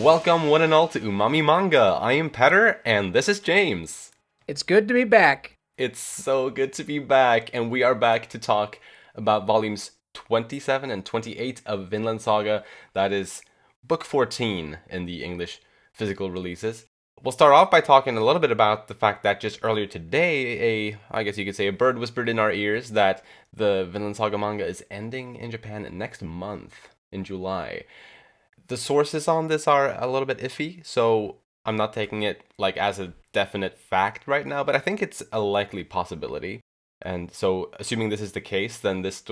Welcome one and all to Umami Manga. I am Petter, and this is James. It's good to be back. It's so good to be back, and we are back to talk about volumes 27 and 28 of Vinland Saga. That is book 14 in the English physical releases. We'll start off by talking a little bit about the fact that just earlier today, I guess you could say a bird whispered in our ears that the Vinland Saga manga is ending in Japan next month, in July. The sources on this are a little bit iffy, so I'm not taking it like as a definite fact right now, but I think it's a likely possibility. And so, assuming this is the case, then this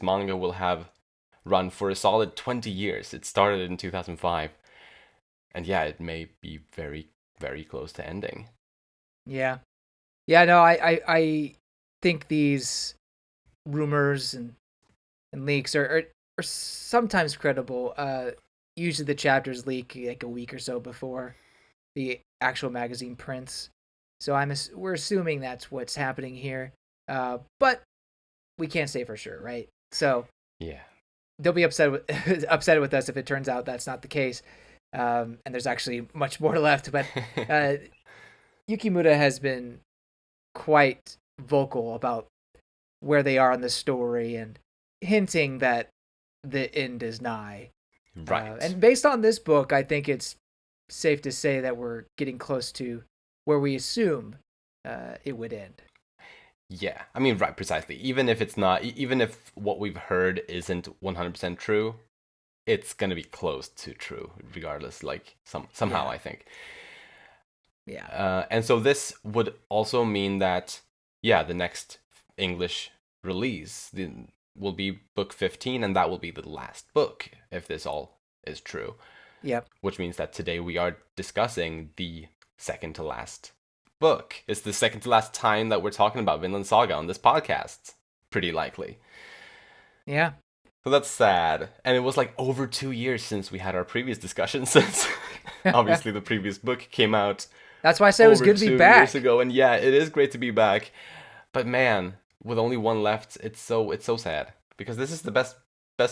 manga will have run for a solid 20 years. It started in 2005. And yeah, it may be very, very close to ending. Yeah. Yeah, no, I think these rumors and leaks are sometimes credible. Usually the chapters leak like a week or so before the actual magazine prints. So we're assuming that's what's happening here. But we can't say for sure, right? So yeah, they'll be upset with us if it turns out that's not the case. And there's actually much more left. But Yukimura has been quite vocal about where they are in the story and hinting that the end is nigh. Right. And based on this book, I think it's safe to say that we're getting close to where we assume it would end. Yeah, I mean, right, precisely. Even if it's not, even if what we've heard isn't 100% true, it's gonna be close to true, regardless. Like somehow, Yeah. I think. Yeah. And so this would also mean that, yeah, the next English release will be book 15, and that will be the last book, if this all is true. Yep. Which means that today we are discussing the second to last book. It's the second to last time that we're talking about Vinland Saga on this podcast. Pretty likely. Yeah. So that's sad. And it was like over 2 years since we had our previous discussion, since obviously the previous book came out. That's why I said it was good to be back. 2 years ago, and yeah, it is great to be back. But man, with only one left, it's so sad, because this is the best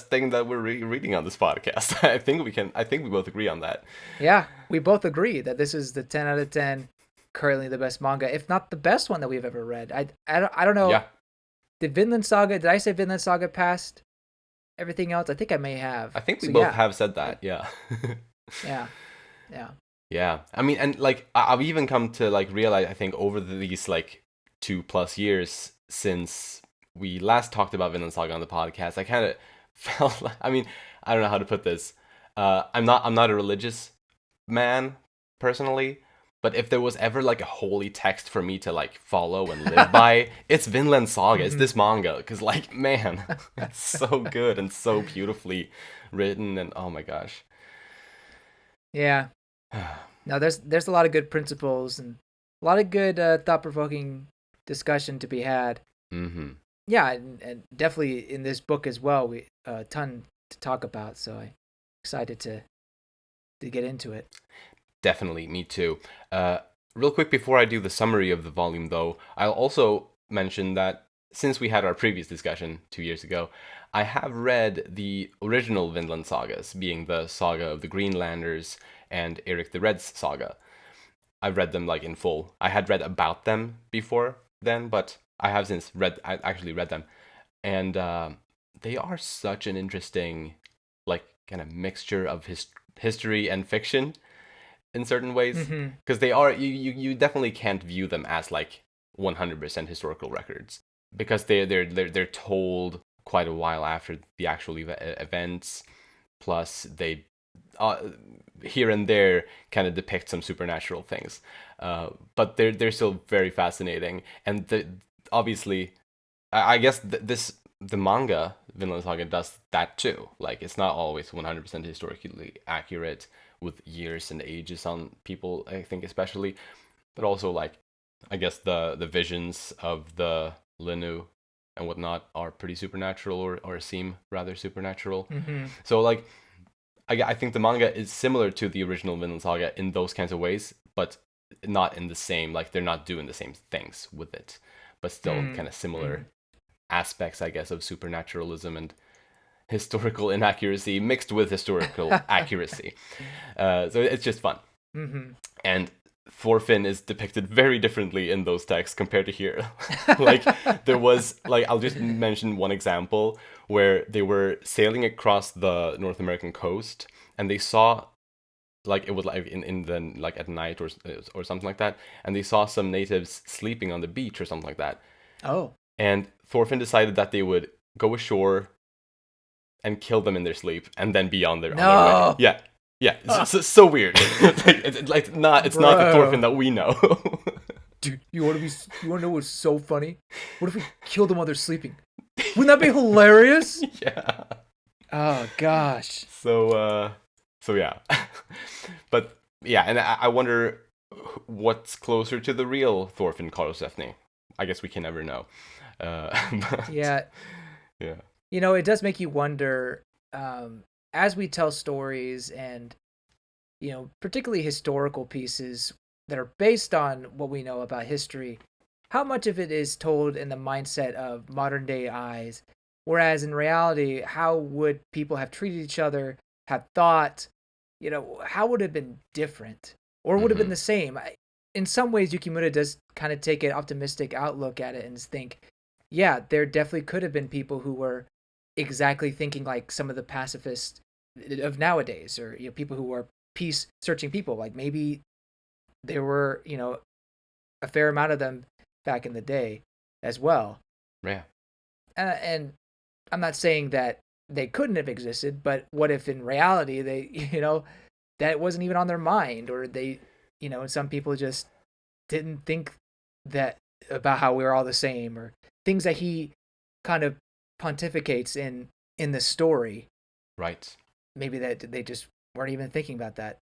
thing that we're reading on this podcast. I think we both agree on that. Yeah, we both agree that this is the 10 out of 10, currently the best manga, if not the best one that we've ever read. I don't know. Yeah. Did I say Vinland Saga passed everything else? I think I may have. I think we both have said that. Yeah. Yeah. Yeah. I mean, and like I've even come to like realize, I think, over these like 2+ years since we last talked about Vinland Saga on the podcast, I kind of felt like, I mean, I don't know how to put this. I'm not a religious man personally, but if there was ever like a holy text for me to like follow and live by, it's Vinland Saga. It's this manga, because like, man, it's so good and so beautifully written, and oh my gosh. Yeah. Now there's a lot of good principles and a lot of good thought-provoking discussion to be had. Mm-hmm. Yeah, and definitely in this book as well, we a ton to talk about. So I'm excited to get into it. Definitely, me too. Real quick before I do the summary of the volume, though, I'll also mention that since we had our previous discussion 2 years ago, I have read the original Vinland Sagas, being the saga of the Greenlanders and Eric the Red's saga. I've read them like in full. I had read about them before then, but I have since actually read them. And they are such an interesting, like, kind of mixture of history and fiction in certain ways. Because they are, you definitely can't view them as like 100% historical records, because they're told quite a while after the actual events. Plus, they here and there kind of depict some supernatural things, but they're still very fascinating. And obviously, I guess the manga Vinland Saga does that too. Like, it's not always 100% historically accurate with years and ages on people, I think, especially, but also like, I guess the visions of the Linu and whatnot are pretty supernatural, or seem rather supernatural. So like, I think the manga is similar to the original Vinland Saga in those kinds of ways, but not in the same, like, they're not doing the same things with it, but still kind of similar aspects, I guess, of supernaturalism. And historical inaccuracy mixed with historical accuracy. So it's just fun. Mm-hmm. And Thorfinn is depicted very differently in those texts compared to here. Like, there was, like, I'll just mention one example where they were sailing across the North American coast, and they saw, like, it was like in the, like, at night or something like that, and they saw some natives sleeping on the beach or something like that. Oh. And Thorfinn decided that they would go ashore and kill them in their sleep, and then be on their way. Yeah. Yeah, it's so weird. It's not the Thorfinn that we know. Dude, you want to know what's so funny? What if we killed them while they're sleeping? Wouldn't that be hilarious? Yeah. Oh gosh. So yeah. But yeah, and I wonder what's closer to the real Thorfinn Karlsefni. I guess we can never know. Yeah. Yeah. You know, it does make you wonder, as we tell stories and, you know, particularly historical pieces that are based on what we know about history, how much of it is told in the mindset of modern day eyes, whereas in reality, how would people have treated each other, have thought, you know, how would it have been different, or would have been the same? In some ways, Yukimura does kind of take an optimistic outlook at it and think, yeah, there definitely could have been people who were exactly thinking like some of the pacifists of nowadays, or, you know, people who are peace searching people. Like, maybe there were, you know, a fair amount of them back in the day as well. Yeah. And I'm not saying that they couldn't have existed, but what if in reality they, you know, that wasn't even on their mind, or they, you know, some people just didn't think that about how we were all the same, or things that he kind of pontificates in the story. Right. Maybe that they just weren't even thinking about that.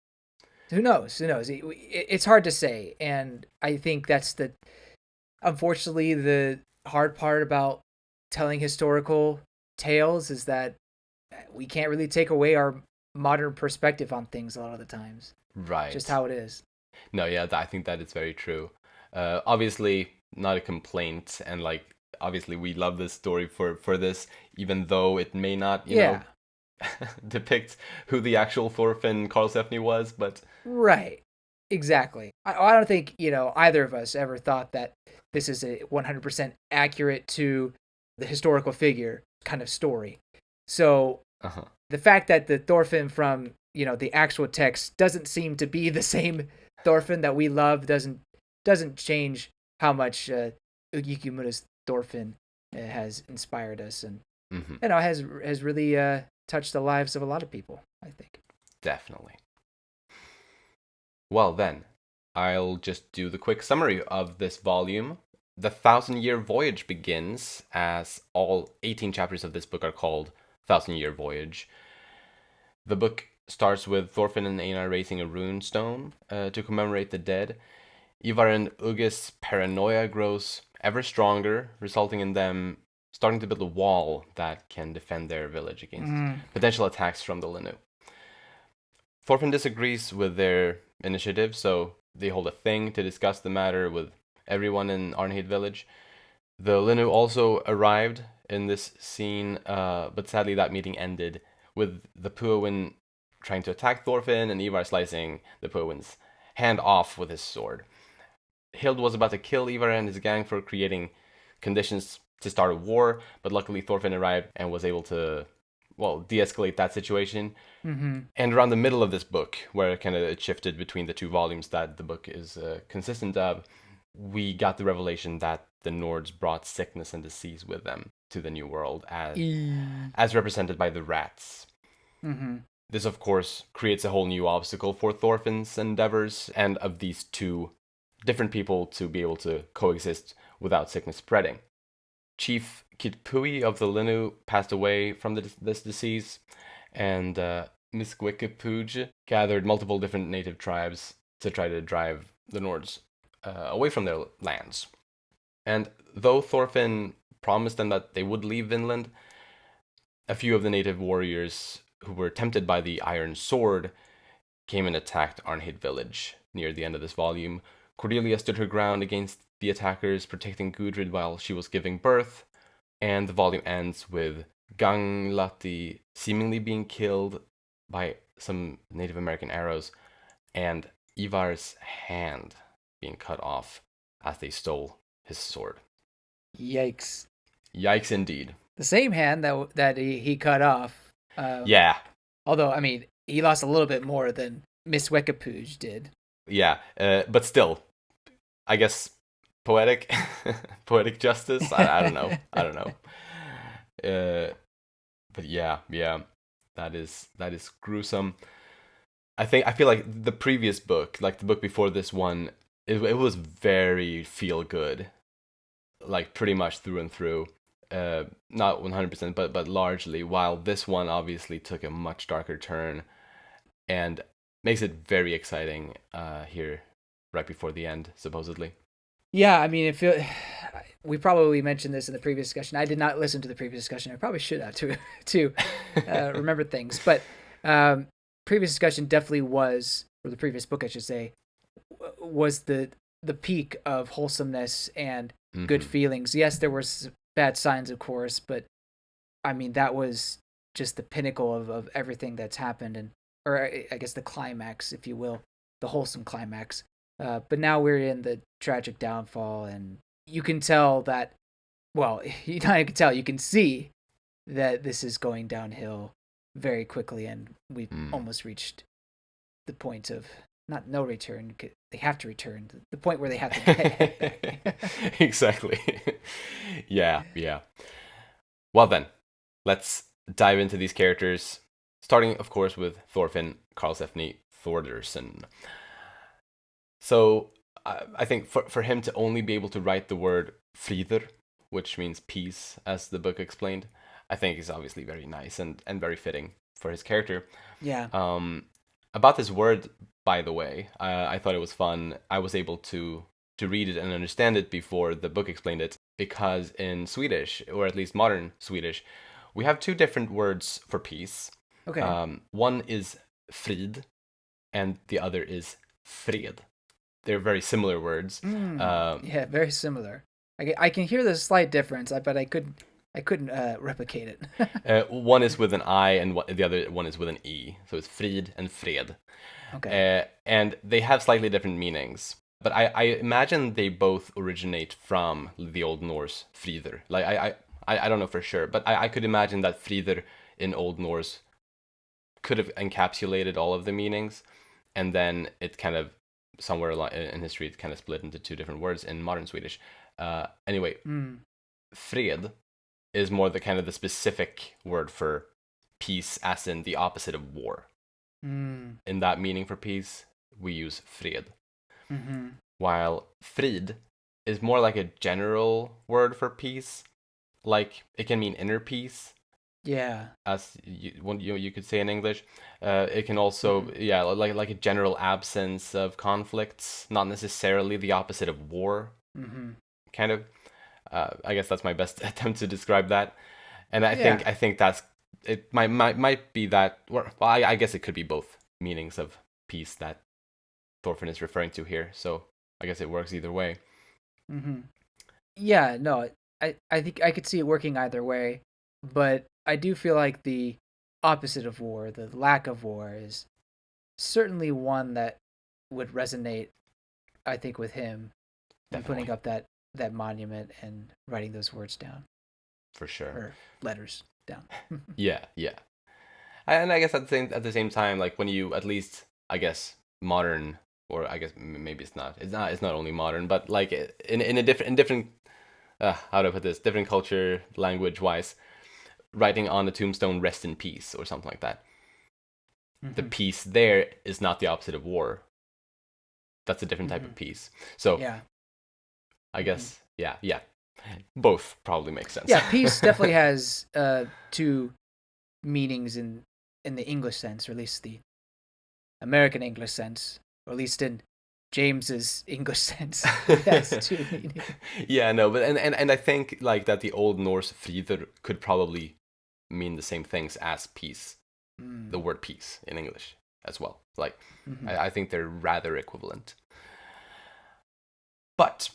Who knows? It's hard to say, and I think that's unfortunately the hard part about telling historical tales, is that we can't really take away our modern perspective on things a lot of the times. Right. Just how it is. No, yeah, I think that is very true. Obviously, not a complaint, and, like, obviously we love this story for this, even though it may not, you know, depict who the actual Thorfinn Karlsefni was, but... Right. Exactly. I don't think, you know, either of us ever thought that this is a 100% accurate to the historical figure kind of story. So the fact that the Thorfinn from, you know, the actual text doesn't seem to be the same Thorfinn that we love doesn't change how much Yukimura's Thorfinn has inspired us, and you know, has really touched the lives of a lot of people, I think. Definitely. Well, then, I'll just do the quick summary of this volume. The 1,000-Year Voyage begins, as all 18 chapters of this book are called 1,000-Year Voyage. The book starts with Thorfinn and Einar raising a rune stone to commemorate the dead. Ivar and Ugge's paranoia grows ever stronger, resulting in them starting to build a wall that can defend their village against potential attacks from the Linu. Thorfinn disagrees with their initiative, so they hold a thing to discuss the matter with everyone in Arnheid village. The Linu also arrived in this scene, but sadly that meeting ended with the Pu'awin trying to attack Thorfinn and Ivar slicing the Pu'awin's hand off with his sword. Hild was about to kill Ivar and his gang for creating conditions to start a war, but luckily Thorfinn arrived and was able to, well, de-escalate that situation. And around the middle of this book, where it shifted between the two volumes that the book is consistent of, we got the revelation that the Nords brought sickness and disease with them to the New World, as represented by the rats. This, of course, creates a whole new obstacle for Thorfinn's endeavors, and of these two different people to be able to coexist without sickness spreading. Chief Kitpu'j of the Linu passed away from this disease, and Miskwekepu'j gathered multiple different native tribes to try to drive the Nords away from their lands. And though Thorfinn promised them that they would leave Vinland, a few of the native warriors who were tempted by the iron sword came and attacked Arnheid village near the end of this volume. Cordelia stood her ground against the attackers, protecting Gudrid while she was giving birth, and the volume ends with Ganglati seemingly being killed by some Native American arrows, and Ivar's hand being cut off as they stole his sword. Yikes. Yikes indeed. The same hand that he cut off. Yeah. Although, I mean, he lost a little bit more than Miskwekepu'j did. Yeah, but still, I guess poetic justice. I don't know. I don't know. But yeah, that is gruesome. I feel like the previous book, like the book before this one, it was very feel good, like pretty much through and through. Not 100%, but largely. While this one obviously took a much darker turn, and makes it very exciting here, right before the end, supposedly. Yeah, I mean, we probably mentioned this in the previous discussion. I did not listen to the previous discussion. I probably should have to remember things. But previous discussion definitely was, or the previous book, I should say, was the peak of wholesomeness and good feelings. Yes, there were bad signs, of course, but I mean, that was just the pinnacle of everything that's happened, or I guess the climax, if you will, the wholesome climax. But now we're in the tragic downfall, and you can tell that, well, you can tell, you can see that this is going downhill very quickly, and we've almost reached the point of not no return. They have to return. The point where they have to head back. Exactly. Yeah. Well then, let's dive into these characters, starting, of course, with Thorfinn Karlsefni Thordarson. So I think for him to only be able to write the word friður, which means peace, as the book explained, I think is obviously very nice and very fitting for his character. Yeah. About this word, by the way, I thought it was fun. I was able to read it and understand it before the book explained it, because in Swedish, or at least modern Swedish, we have two different words for peace. Okay. One is frid, and the other is fred. They're very similar words. Yeah, very similar. I can hear the slight difference, but I couldn't replicate it. One is with an I, and the other one is with an E. So it's frid and fred. Okay. And they have slightly different meanings. But I imagine they both originate from the Old Norse friður. Like I don't know for sure, but I could imagine that friður in Old Norse could have encapsulated all of the meanings, and then it kind of somewhere in history it kind of split into two different words in modern Swedish. Anyway, fred is more the kind of the specific word for peace, as in the opposite of war. In that meaning for peace, we use fred. While frid is more like a general word for peace. Like, it can mean inner peace. Yeah. As you could say in English. It can also, like a general absence of conflicts, not necessarily the opposite of war. Kind of. I guess that's my best attempt to describe that. And I think that's, it might be that, well, I guess it could be both meanings of peace that Thorfinn is referring to here. So I guess it works either way. Yeah, no, I think I could see it working either way, but I do feel like the opposite of war, the lack of war, is certainly one that would resonate, I think, with him. And putting up that monument and writing those words down. For sure. Or letters down. Yeah. And I guess at the same time, like, when you, at least, I guess, modern, or I guess maybe it's not only modern, but like in a different how do I put this, different culture, language wise, writing on the tombstone "rest in peace" or something like that. The peace there is not the opposite of war. That's a different type of peace. So yeah, I guess yeah, both probably make sense. Yeah, peace definitely has two meanings in the English sense, or at least the American English sense, or at least in James's English sense. It has two meanings. Yeah, no, but and I think like that the Old Norse friður could probably mean the same things as peace. The word peace in English as well. Like I think they're rather equivalent. But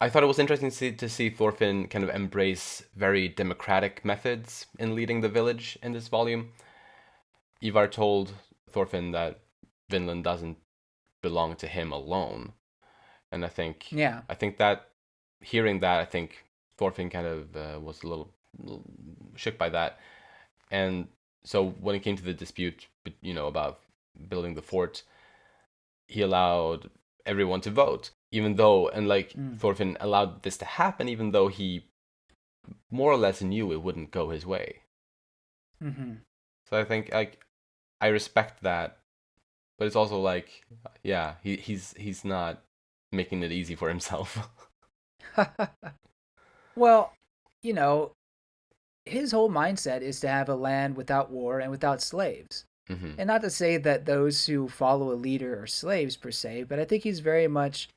I thought it was interesting to see Thorfinn kind of embrace very democratic methods in leading the village in this volume. Ivar told Thorfinn that Vinland doesn't belong to him alone, and Yeah. I think that hearing that, I think Thorfinn kind of was a little shook by that, and so when it came to the dispute, about building the fort, he allowed everyone to vote, even though, and like Thorfinn allowed this to happen, even though he more or less knew it wouldn't go his way. Mm-hmm. So I think like I respect that, but it's also like, yeah, he's not making it easy for himself. Well, you know, his whole mindset is to have a land without war and without slaves. Hmm. And not to say that those who follow a leader are slaves per se, but I think he's very much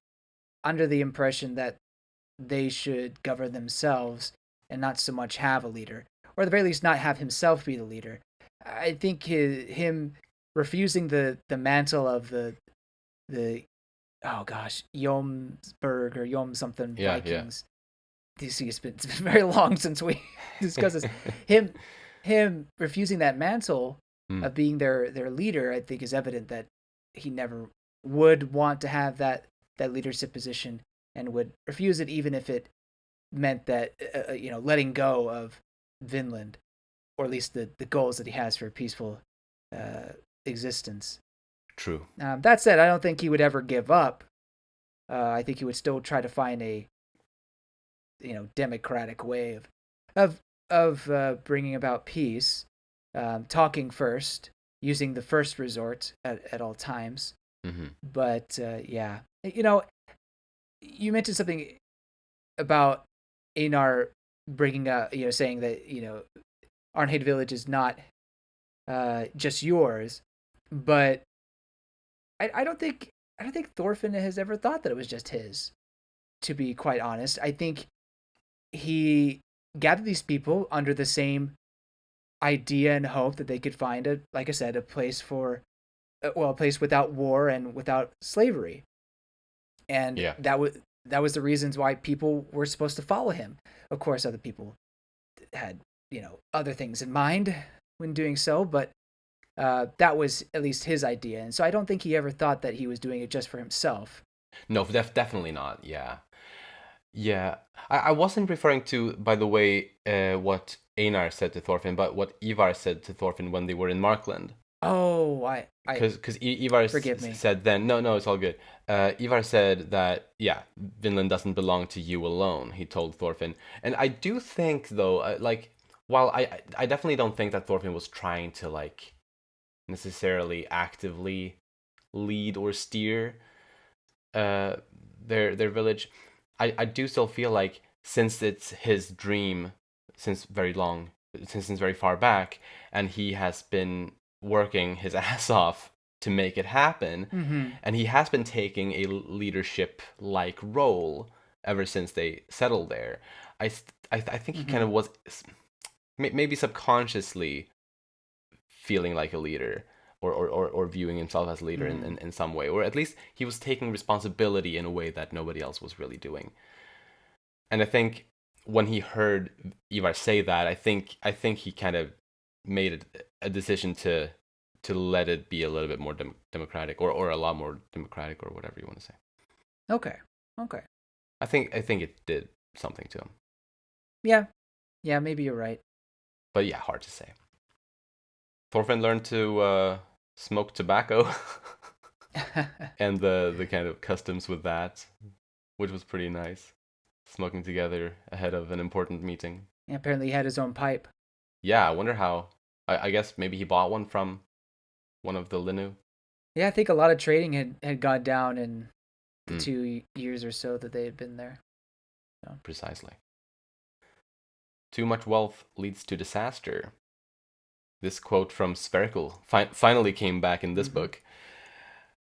under the impression that they should govern themselves and not so much have a leader, or at the very least, not have himself be the leader. I think him refusing the mantle of the oh gosh, Jomsburg or Yom something Yeah, yeah. Vikings. You see, it's been very long since we discussed this. Him him refusing that mantle Mm, of being their leader, I think, is evident that he never would want to have that leadership position and would refuse it, even if it meant that letting go of Vinland, or at least the goals that he has for a peaceful existence. true. That said, I don't think he would ever give up. I think he would still try to find a democratic way of bringing about peace, talking first, using the first resort at all times. Hmm. But yeah, you mentioned something about Einar bringing up, saying that Arnheid Village is not just yours, but I don't think Thorfinn has ever thought that it was just his. To be quite honest, I think he gathered these people under the same idea and hope that they could find like I said, a place for, a place without war and without slavery, and Yeah. that was the reasons why people were supposed to follow him. Of course, other people had other things in mind when doing so, but that was at least his idea, and so I don't think he ever thought that he was doing it just for himself. No, definitely not. Yeah. Yeah. I wasn't referring to, by the way, what Einar said to Thorfinn, but what Ivar said to Thorfinn when they were in Markland. Oh, I Because Ivar forgive me. said then, no, no, it's all good. Ivar said that, yeah, Vinland doesn't belong to you alone, he told Thorfinn. And I do think, though, while I definitely don't think that Thorfinn was trying to, like, necessarily actively lead or steer uh, their village, I do still feel like since it's his dream since very long, since very far back, and he has been working his ass off to make it happen, Mm-hmm. and he has been taking a leadership like role ever since they settled there. I think he kind Mm-hmm. of was maybe subconsciously feeling like a leader, or viewing himself as a leader Mm-hmm. in some way, or at least he was taking responsibility in a way that nobody else was really doing. And I think when he heard Ivar say that, I think he kind of made a decision to let it be a little bit more democratic, or a lot more democratic, or whatever you want to say. Okay. Okay. I think it did something to him, Yeah. Yeah. Maybe you're right. but yeah, hard to say. Thorfinn learned to smoke tobacco and the kind of customs with that, which was pretty nice. Smoking together ahead of an important meeting. Apparently, he had his own pipe. Yeah, I wonder how. I guess maybe he bought one from one of the Linu. Yeah, I think a lot of trading had gone down in the Mm, 2 years or so that they had been there. So. precisely. Too much wealth leads to disaster. This quote from Spherical finally came back in this Mm-hmm. book.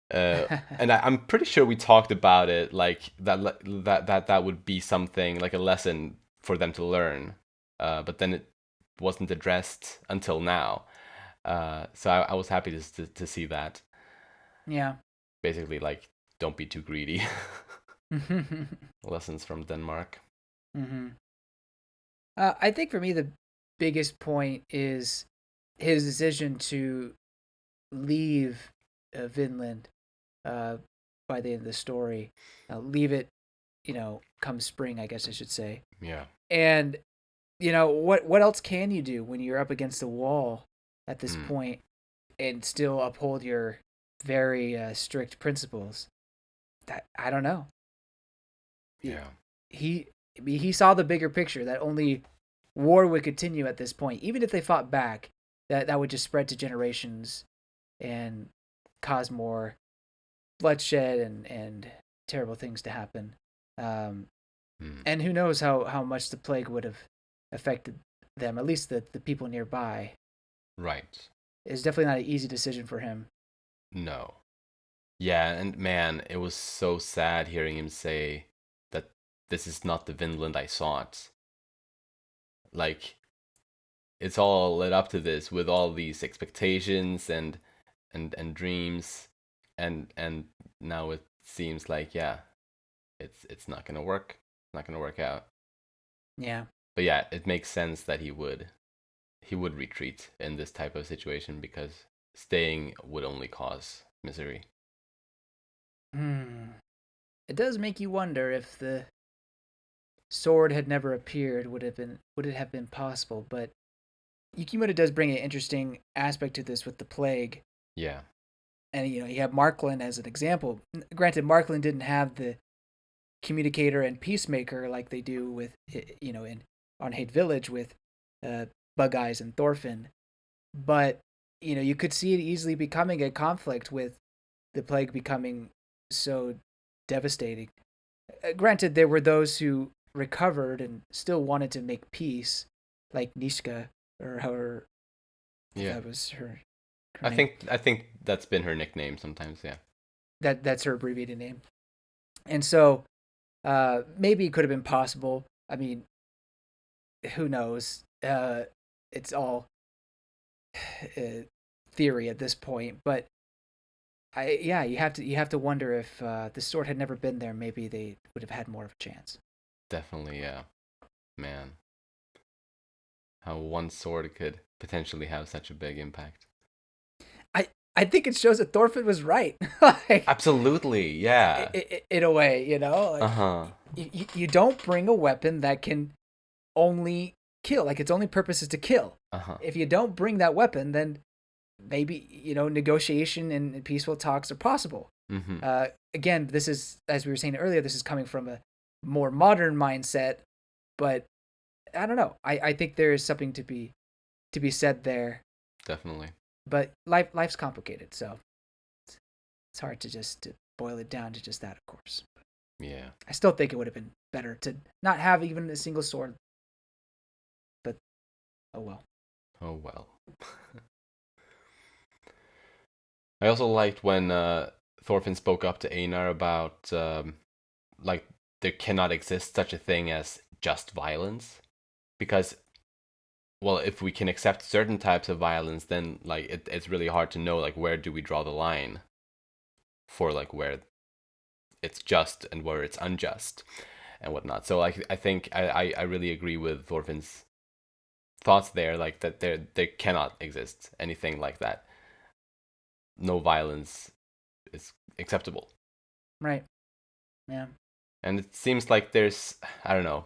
And I'm pretty sure we talked about it, like that would be something like a lesson for them to learn, but then it wasn't addressed until now. So I was happy to see that. Yeah. Basically, like, don't be too greedy. Lessons from Denmark. Mm-hmm. I think for me the biggest point is his decision to leave Vinland uh, by the end of the story. Leave it, come spring, I guess I should say. Yeah. And what else can you do when you're up against the wall at this point and still uphold your very strict principles? That I don't know. Yeah. He saw the bigger picture that only war would continue at this point, even if they fought back. That would just spread to generations and cause more bloodshed and terrible things to happen. And who knows how much the plague would have affected them, at least the people nearby. Right. It's definitely not an easy decision for him. No. Yeah, and man, it was so sad hearing him say that this is not the Vinland I sought. Like, it's all led up to this with all these expectations and dreams, and now it seems like, yeah, it's not gonna work. It's not gonna work out. Yeah. But yeah, it makes sense that he would retreat in this type of situation because staying would only cause misery. It does make you wonder if the sword had never appeared, would it have been possible? But Yukimoto does bring an interesting aspect to this with the plague. Yeah. And you have Markland as an example. Granted, Markland didn't have the communicator and peacemaker like they do with in on Hate Village with Bug Eyes and Thorfinn, but you could see it easily becoming a conflict with the plague becoming so devastating. Granted, there were those who recovered and still wanted to make peace, like Niska, or however that was her I name. think that's been her nickname sometimes. Yeah. That's her abbreviated name. And so maybe it could have been possible. I mean, who knows? It's all theory at this point, but you have to wonder if the sword had never been there, maybe they would have had more of a chance. Definitely, yeah. Man, how one sword could potentially have such a big impact. I think it shows that Thorfinn was right. Like, absolutely, yeah. In a way, like, you don't bring a weapon that can only kill. Like, its only purpose is to kill. If you don't bring that weapon, then maybe negotiation and peaceful talks are possible. Again, this is, as we were saying earlier, this is coming from a more modern mindset, but I don't know. I think there is something to be said there. Definitely. But life's complicated, so it's hard to boil it down to just that, of course. Yeah. I still think it would have been better to not have even a single sword. But oh well. Oh well. I also liked when Thorfinn spoke up to Einar about like there cannot exist such a thing as just violence, because, well, if we can accept certain types of violence, then like it's really hard to know like where do we draw the line for like where it's just and where it's unjust and whatnot. So like I think I really agree with Thorfinn's thoughts there, like that there cannot exist anything like that. No violence is acceptable. Right. Yeah. And it seems like there's, I don't know.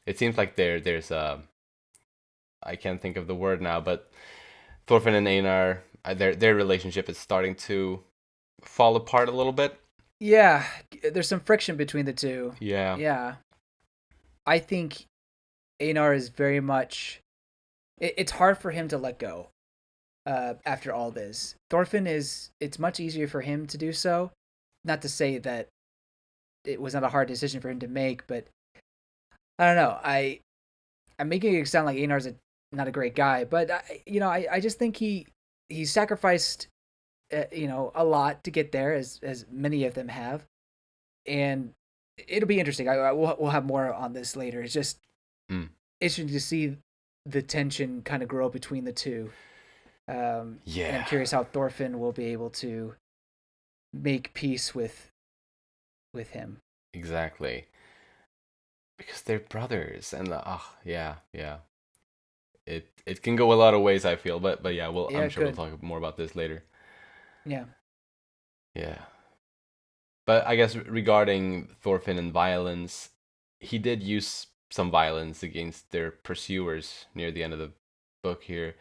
It seems like there's I can't think of the word now, but Thorfinn and Einar, their relationship is starting to fall apart a little bit. Yeah, there's some friction between the two. Yeah. Yeah. I think Einar is very much. It's hard for him to let go. After all this, Thorfinn it's much easier for him to do so. Not to say that it was not a hard decision for him to make, but I don't know. I'm making it sound like Einar's not a great guy, but I just think he sacrificed a lot to get there, as many of them have, and it'll be interesting. We'll have more on this later. It's just interesting to see the tension kind of grow between the two. And I'm curious how Thorfinn will be able to make peace with him. Exactly. Because they're brothers, and yeah, yeah. It can go a lot of ways, I feel, but yeah, Yeah, I'm it sure we'll could. talk more about this later. Yeah. Yeah. But I guess regarding Thorfinn and violence, he did use some violence against their pursuers near the end of the book here.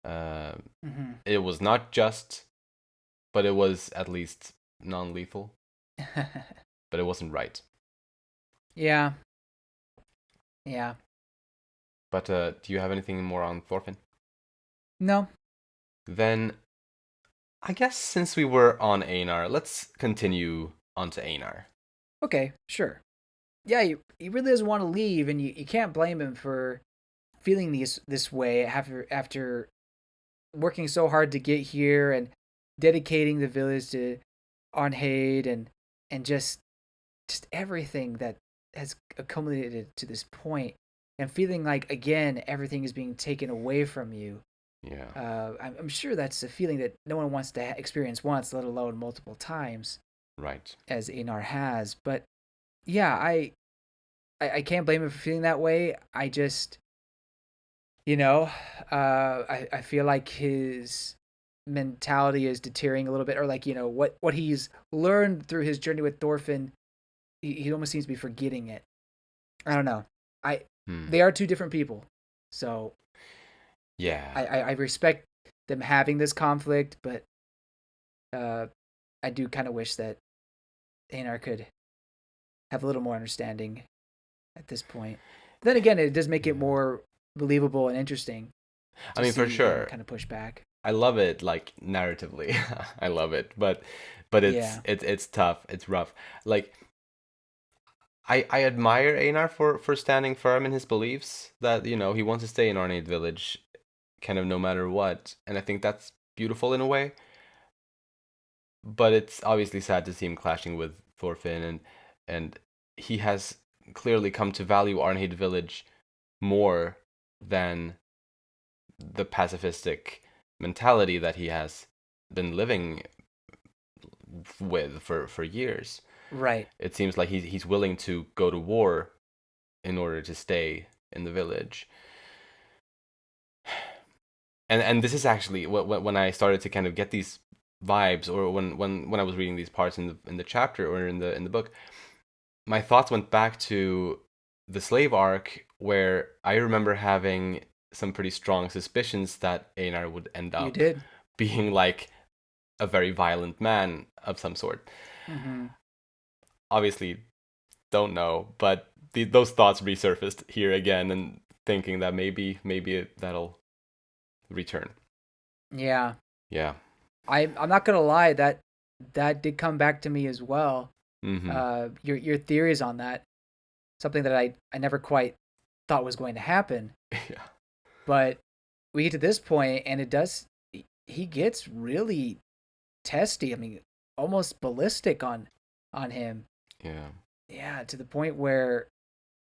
Uh, Hmm. it was not just, but it was at least non-lethal. But it wasn't right. Yeah. Yeah. But do you have anything more on Thorfinn? No. Then I guess since we were on Einar, let's continue on to Einar. Okay, sure. Yeah, he really doesn't want to leave, and you can't blame him for feeling this way after working so hard to get here and dedicating the village to Arnheid and just everything that has accumulated to this point, and feeling like again everything is being taken away from you. Yeah. I'm sure that's a feeling that no one wants to experience once, let alone multiple times, Right. as Einar has. But yeah, I can't blame him for feeling that way. I just, you know, I feel like his mentality is deteriorating a little bit, or like what he's learned through his journey with Thorfinn, he almost seems to be forgetting it. I don't know. I Hmm. They are two different people, so Yeah. I respect them having this conflict, but uh, I do kind of wish that Einar could have a little more understanding at this point. Then again, it does make it Yeah. more believable and interesting I to mean, for see him sure. kind of push back. I love it, like narratively. I love it, but Yeah, it's tough. It's rough. Like I admire Einar for standing firm in his beliefs that he wants to stay in Arnheid Village, kind of no matter what, and I think that's beautiful in a way. But it's obviously sad to see him clashing with Thorfinn, and he has clearly come to value Arnheid Village more than the pacifistic mentality that he has been living with for years. right. It seems like he's willing to go to war in order to stay in the village. And this is actually when I started to kind of get these vibes, or when I was reading these parts in the chapter or in the book, my thoughts went back to the slave arc, where I remember having some pretty strong suspicions that Einar would end You up did. being like a very violent man of some sort. Mm-hmm. Obviously, don't know, but those thoughts resurfaced here again, and thinking that maybe that'll return. Yeah, Yeah. I'm not gonna lie, that did come back to me as well. Mm-hmm. Your theories on that, something that I never quite thought was going to happen, Yeah. but we get to this point and it does. He gets really testy. I mean, almost ballistic on him. Yeah. Yeah, to the point where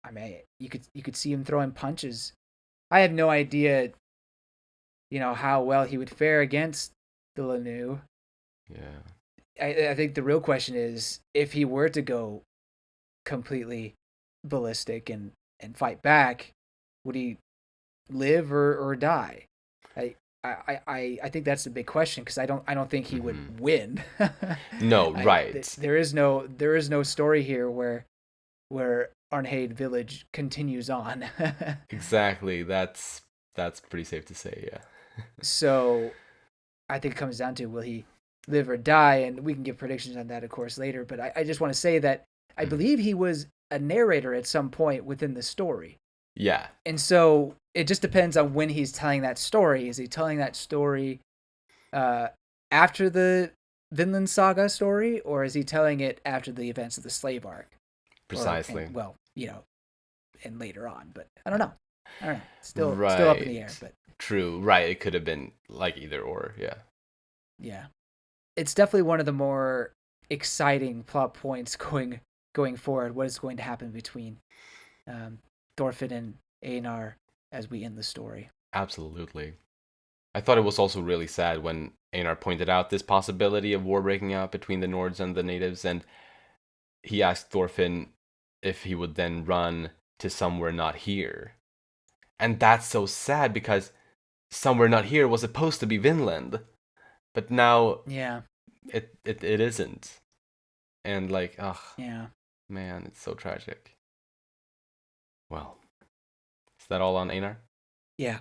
I mean, you could see him throwing punches. I have no idea, how well he would fare against the Lanu. Yeah. I think the real question is if he were to go completely ballistic and fight back, would he live or die? I I think that's the big question because I don't think he Mm-hmm. would win. No, right. There is no story here where Arnheid Village continues on. Exactly. That's pretty safe to say, yeah. So I think it comes down to will he live or die, and we can give predictions on that, of course, later. But I just want to say that I Mhm. believe he was a narrator at some point within the story, Yeah. and so it just depends on when he's telling that story. Is he telling that story uh, after the Vinland Saga story, or is he telling it after the events of the slave arc, or Precisely. and well, and later on? But I don't know. I don't know. Still up in the air, Right. but True. Right. It could have been like either or, yeah. yeah. It's definitely one of the more exciting plot points going forward. What is going to happen between um, Thorfinn and Einar as we end the story? Absolutely. I thought it was also really sad when Einar pointed out this possibility of war breaking out between the Nords and the natives, and he asked Thorfinn if he would then run to somewhere not here. And that's so sad because somewhere not here was supposed to be Vinland. But now Yeah. it isn't. And like, ugh, Yeah. man, it's so tragic. Well, is that all on Einar? Yeah.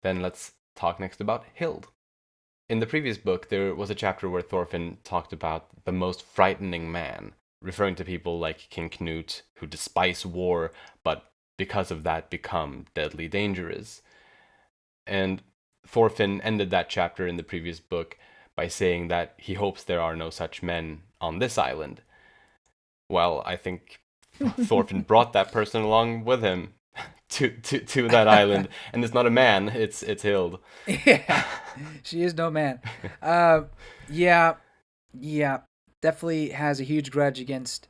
Then let's talk next about Hild. In the previous book, there was a chapter where Thorfinn talked about the most frightening man, referring to people like King Knut, who despise war, but because of that become deadly dangerous. And Thorfinn ended that chapter in the previous book by saying that he hopes there are no such men on this island. Well, I think Thorfinn brought that person along with him to that island, and it's not a man; it's Hild. Yeah, she is no man. Yeah, yeah, definitely has a huge grudge against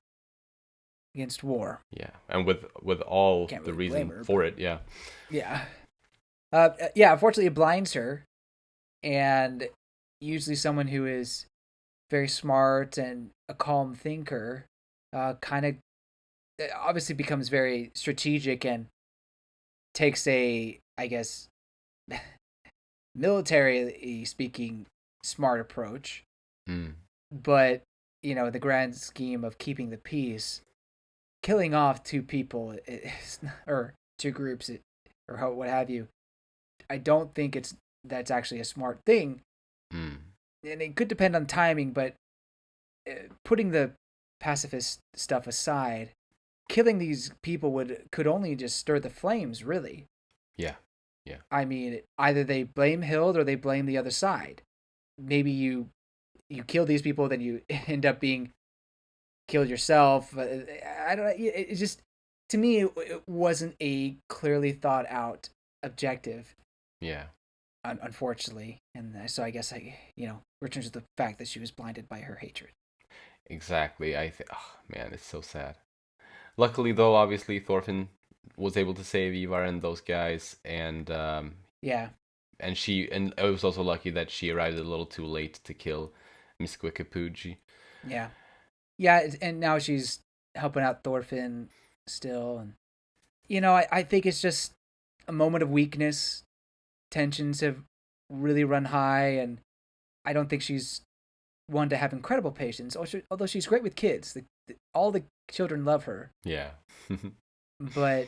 war. Yeah, and with all Can't the really blame reason her, for it, yeah. Yeah. Yeah, unfortunately, it blinds her, and usually someone who is very smart and a calm thinker, kind of obviously becomes very strategic and takes a, I guess, military speaking, smart approach. Mm. But the grand scheme of keeping the peace, killing off two people or two groups, or what have you, I don't think that's actually a smart thing. Mm. And it could depend on timing, but putting the pacifist stuff aside, killing these people could only just stir the flames, really. Yeah. I mean, either they blame Hild or they blame the other side. Maybe you kill these people, then you end up being killed yourself. I don't know. It just, to me, it wasn't a clearly thought out objective. Yeah. Unfortunately, and so I guess returns to the fact that she was blinded by her hatred. Exactly. Oh, man, it's so sad. Luckily, though, obviously Thorfinn was able to save Ivar and those guys, and Yeah. and it was also lucky that she arrived a little too late to kill Miskwekepu'j. Yeah. Yeah, and now she's helping out Thorfinn still, and I think it's just a moment of weakness. Tensions have really run high, and I don't think she's one to have incredible patience. Although she's great with kids, all the children love her. Yeah. But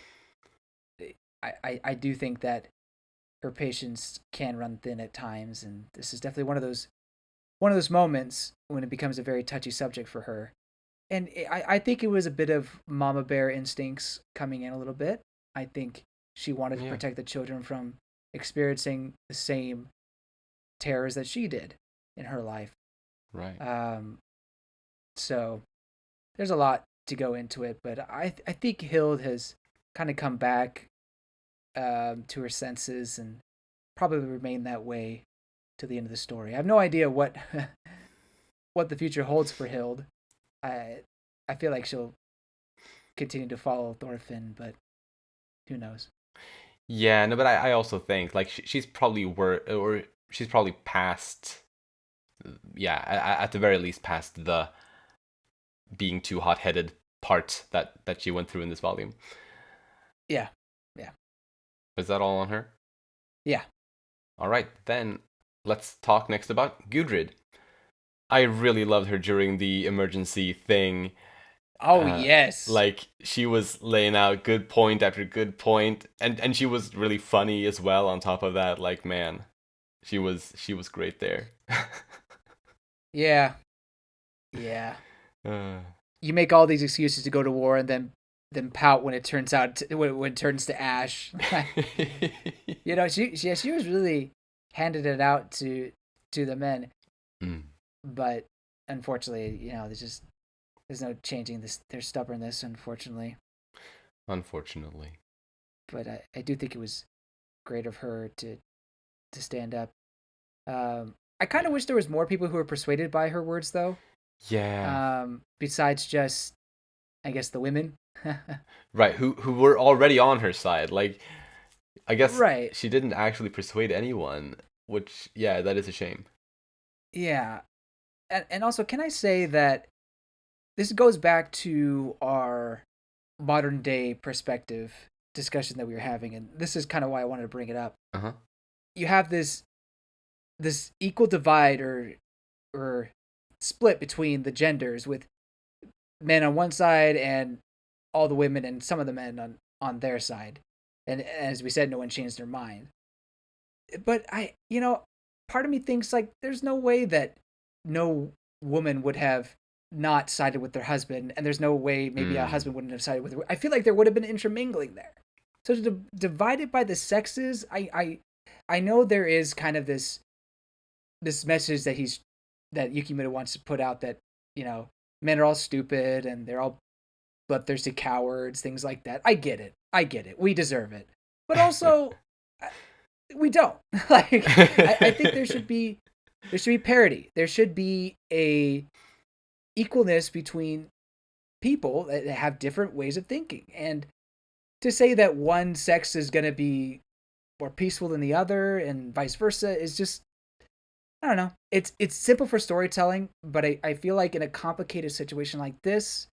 I do think that her patience can run thin at times, and this is definitely one of those moments when it becomes a very touchy subject for her. And I think it was a bit of mama bear instincts coming in a little bit. I think she wanted to protect the children from experiencing the same terrors that she did in her life. Right. So there's a lot to go into it, but I think Hild has kind of come back to her senses and probably remain that way to the end of the story. I have no idea what what the future holds for Hild. I feel like she'll continue to follow Thorfinn, but who knows? Yeah, no, but I also think like she's probably she's probably past. Yeah, at the very least, past the being too hot-headed part that she went through in this volume. Yeah. Is that all on her? Yeah. All right, then let's talk next about Gudrid. I really loved her during the emergency thing. Oh, yes. Like she was laying out good point after good point, and she was really funny as well on top of that. Like, man, she was great there. Yeah. You make all these excuses to go to war and then pout when it turns when it turns to ash. She was really handed it out to the men. Mm. But unfortunately, there's no changing their stubbornness, unfortunately. But I do think it was great of her to stand up. I kind of wish there was more people who were persuaded by her words, though. Yeah. Besides just, I guess, the women. Right. Who were already on her side. Like, I guess right. She didn't actually persuade anyone, which, yeah, that is a shame. Yeah. And also, can I say that this goes back to our modern day perspective discussion that we were having, and this is kind of why I wanted to bring it up. Uh-huh. You have this equal divide or split between the genders, with men on one side and all the women and some of the men on their side. And as we said, no one changed their mind. But part of me thinks like there's no way that no woman would have not sided with their husband, and there's no way maybe a husband wouldn't have sided with her. I feel like there would have been intermingling there. So to divide it by the sexes, I know there is kind of this message that Yukimura wants to put out, that men are all stupid and they're all bloodthirsty cowards, things like that. I get it. We deserve it, but also we don't. Like I think there should be parity. There should be a equalness between people that have different ways of thinking, and to say that one sex is going to be more peaceful than the other and vice versa is just, I don't know. It's simple for storytelling, but I feel like in a complicated situation like this,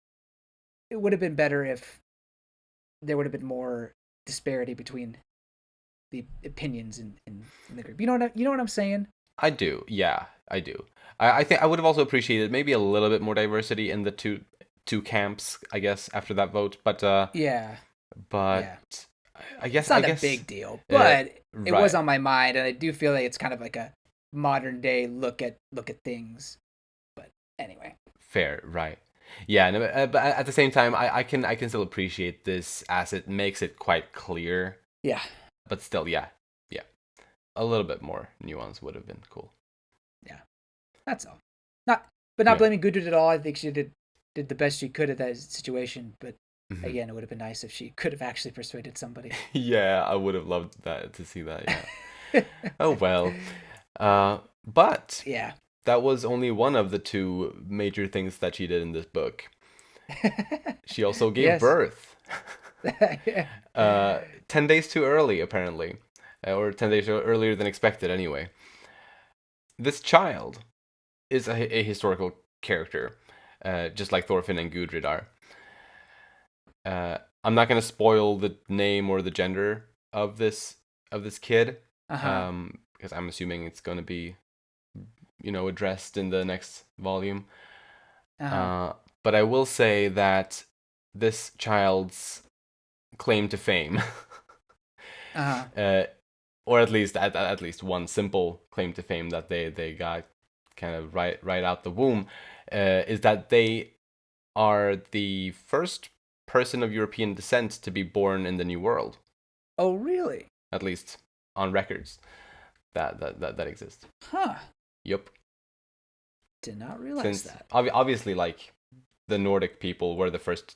it would have been better if there would have been more disparity between the opinions in the group. You know what I'm saying? I do. Yeah, I do. I think I would have also appreciated maybe a little bit more diversity in the two camps, I guess, after that vote. But yeah. I guess it's not a big deal, but it was on my mind, and I do feel like it's kind of like a modern day look at things. But anyway, fair, right? Yeah, no, but at the same time, I can still appreciate this as it makes it quite clear. Yeah, but still, yeah, a little bit more nuance would have been cool. Yeah, that's all. Not blaming Gudrid at all. I think she did the best she could at that situation, but. Mm-hmm. Again, it would have been nice if she could have actually persuaded somebody. Yeah, I would have loved to see that. Yeah. Oh well, but yeah, that was only one of the two major things that she did in this book. She also gave birth. 10 days too early, apparently, or 10 days earlier than expected. Anyway, this child is a historical character, just like Thorfinn and Gudrid are. I'm not going to spoil the name or the gender of this kid, because I'm assuming it's going to be, addressed in the next volume. But I will say that this child's claim to fame, or at least one simple claim to fame that they got kind of right out the womb, is that they are the first person of European descent to be born in the New World. Oh, really? At least on records that exist. Huh. Yep. Did not realize that. Obviously, like, the Nordic people were the first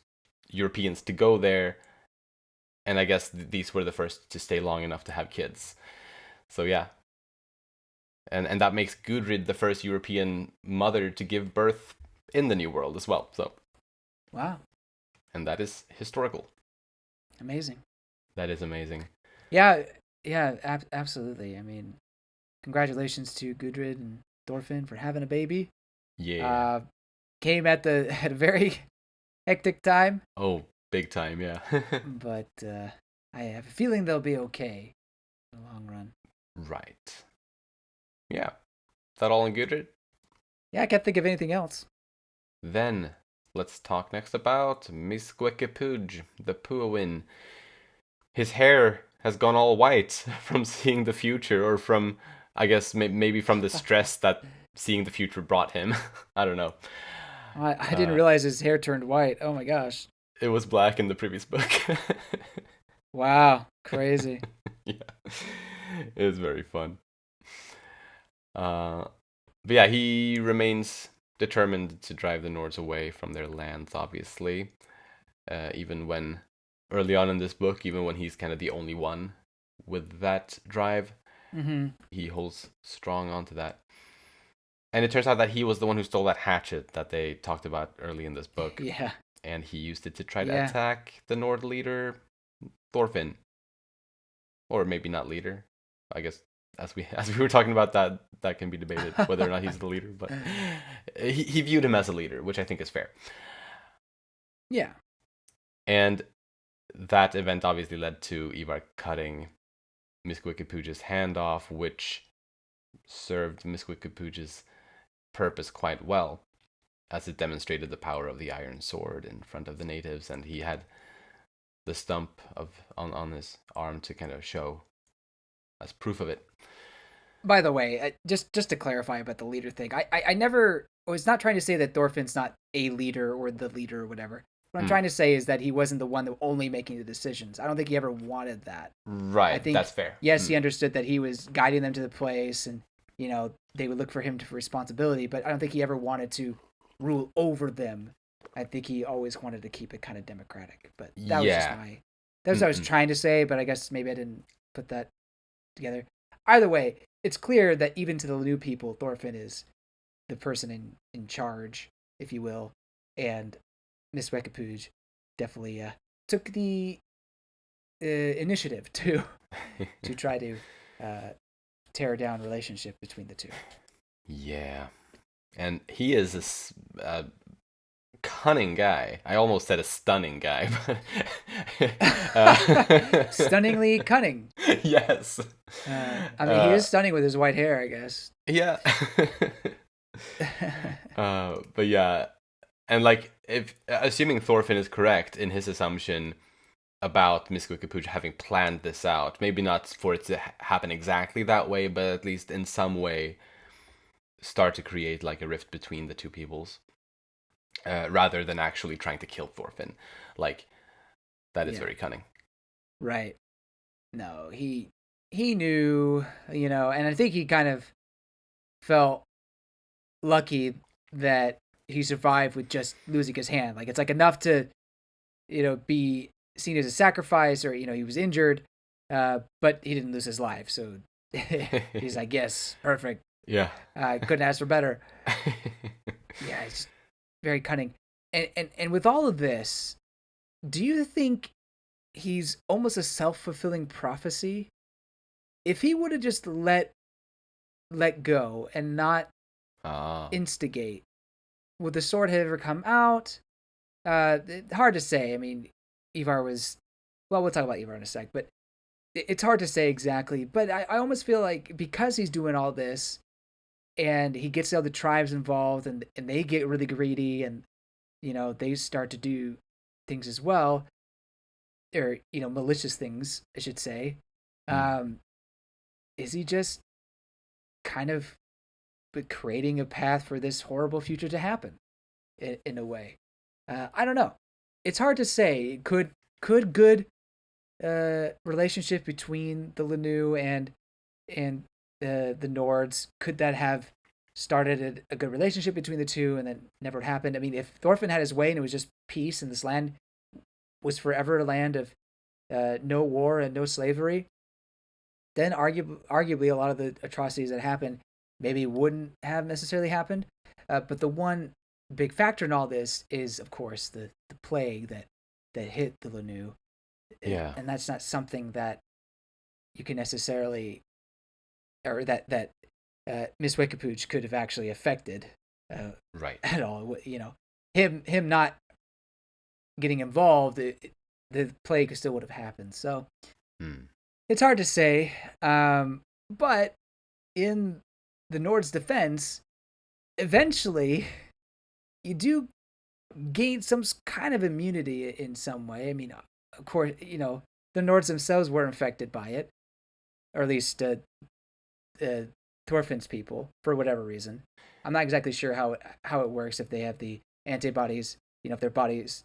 Europeans to go there, and I guess these were the first to stay long enough to have kids. So yeah. And that makes Gudrid the first European mother to give birth in the New World as well. So. Wow. And that is historical. Amazing. That is amazing. Yeah, absolutely. I mean, congratulations to Gudrid and Thorfinn for having a baby. Yeah. Came at a very hectic time. Oh, big time, yeah. But I have a feeling they'll be okay in the long run. Right. Yeah. Is that all in Gudrid? Yeah, I can't think of anything else. Then let's talk next about Miskwekepu'j, the Pu'awin. His hair has gone all white from seeing the future, or from, I guess, maybe from the stress that seeing the future brought him. I don't know. I didn't realize his hair turned white. Oh my gosh. It was black in the previous book. Wow, crazy. Yeah, it was very fun. But yeah, he remains determined to drive the Nords away from their lands, obviously. Even when, early on in this book, even when he's kind of the only one with that drive, he holds strong onto that. And it turns out that he was the one who stole that hatchet that they talked about early in this book. Yeah. And he used it to try to attack the Nord leader, Thorfinn. Or maybe not leader. I guess as we were talking about, that can be debated whether or not he's the leader, but he viewed him as a leader, which I think is fair. Yeah. And that event obviously led to Ivar cutting Miskwekepu'j's hand off, which served Miskwekepu'j's purpose quite well, as it demonstrated the power of the iron sword in front of the natives, and he had the stump on his arm to kind of show as proof of it. By the way, just to clarify about the leader thing, I never was not trying to say that Thorfinn's not a leader or the leader or whatever. What I'm trying to say is that he wasn't the one that only making the decisions. I don't think he ever wanted that. Right, I think that's fair. Yes, he understood that he was guiding them to the place, and they would look for him for responsibility. But I don't think he ever wanted to rule over them. I think he always wanted to keep it kind of democratic. But that was just that's what I was trying to say. But I guess maybe I didn't put that together. Either way, it's clear that even to the new people, Thorfinn is the person in charge, if you will, and Miskwekepu'j definitely took the initiative to try to tear down relationship between the two. Yeah, and he is a cunning guy. I almost said a stunning guy, but stunningly cunning. Yes. I mean, he is stunning with his white hair, I guess. Yeah. But yeah, and like, if assuming Thorfinn is correct in his assumption about Miskwekepu'j having planned this out, maybe not for it to happen exactly that way, but at least in some way start to create like a rift between the two peoples, rather than actually trying to kill Thorfinn. Like, that is very cunning. Right. No, he knew, and I think he kind of felt lucky that he survived with just losing his hand. Like, it's like enough to, be seen as a sacrifice, or, he was injured, but he didn't lose his life. So he's like, yes, perfect. Yeah. Couldn't ask for better. Yeah, it's very cunning. And with all of this, do you think he's almost a self-fulfilling prophecy? If he would have just let go and not instigate, would the sword have ever come out? Hard to say. I mean, Ivar was... Well, we'll talk about Ivar in a sec, but it's hard to say exactly. But I almost feel like because he's doing all this, and he gets the other tribes involved, and they get really greedy, and, they start to do things as well, or, malicious things, I should say. Is he just kind of creating a path for this horrible future to happen in a way? I don't know. It's hard to say. Could good relationship between the Lanu and the Nords, could that have started a good relationship between the two and then never happened? I mean, if Thorfinn had his way and it was just peace and this land was forever a land of no war and no slavery, then arguably a lot of the atrocities that happened maybe wouldn't have necessarily happened. But the one big factor in all this is, of course, the plague that hit the Lanu. Yeah. And that's not something that you can necessarily, or that Miskwekepu'j could have actually affected right at all. Him not getting involved, the plague still would have happened. So it's hard to say. But in the Nord's defense, eventually you do gain some kind of immunity in some way. I mean, of course, the Nords themselves were infected by it, or at least Thorfinn's people, for whatever reason. I'm not exactly sure how it works, if they have the antibodies, if their bodies,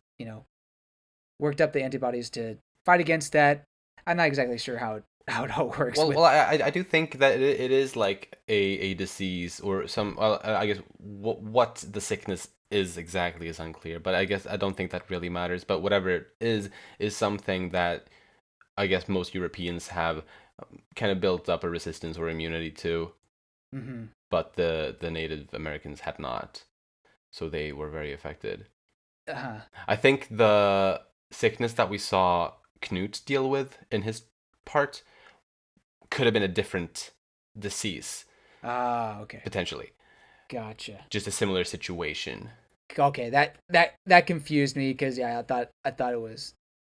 worked up the antibodies to fight against that. I'm not exactly sure how it all works. Well, I do think that it is like a disease or some. Well, I guess what the sickness is exactly is unclear, but I guess I don't think that really matters. But whatever it is something that I guess most Europeans have kind of built up a resistance or immunity to. Mm-hmm. But the Native Americans had not, so they were very affected. Uh-huh. I think the sickness that we saw Knut deal with in his part could have been a different disease. Ah, okay. Potentially. Gotcha. Just a similar situation. Okay, that confused me because yeah, I thought it was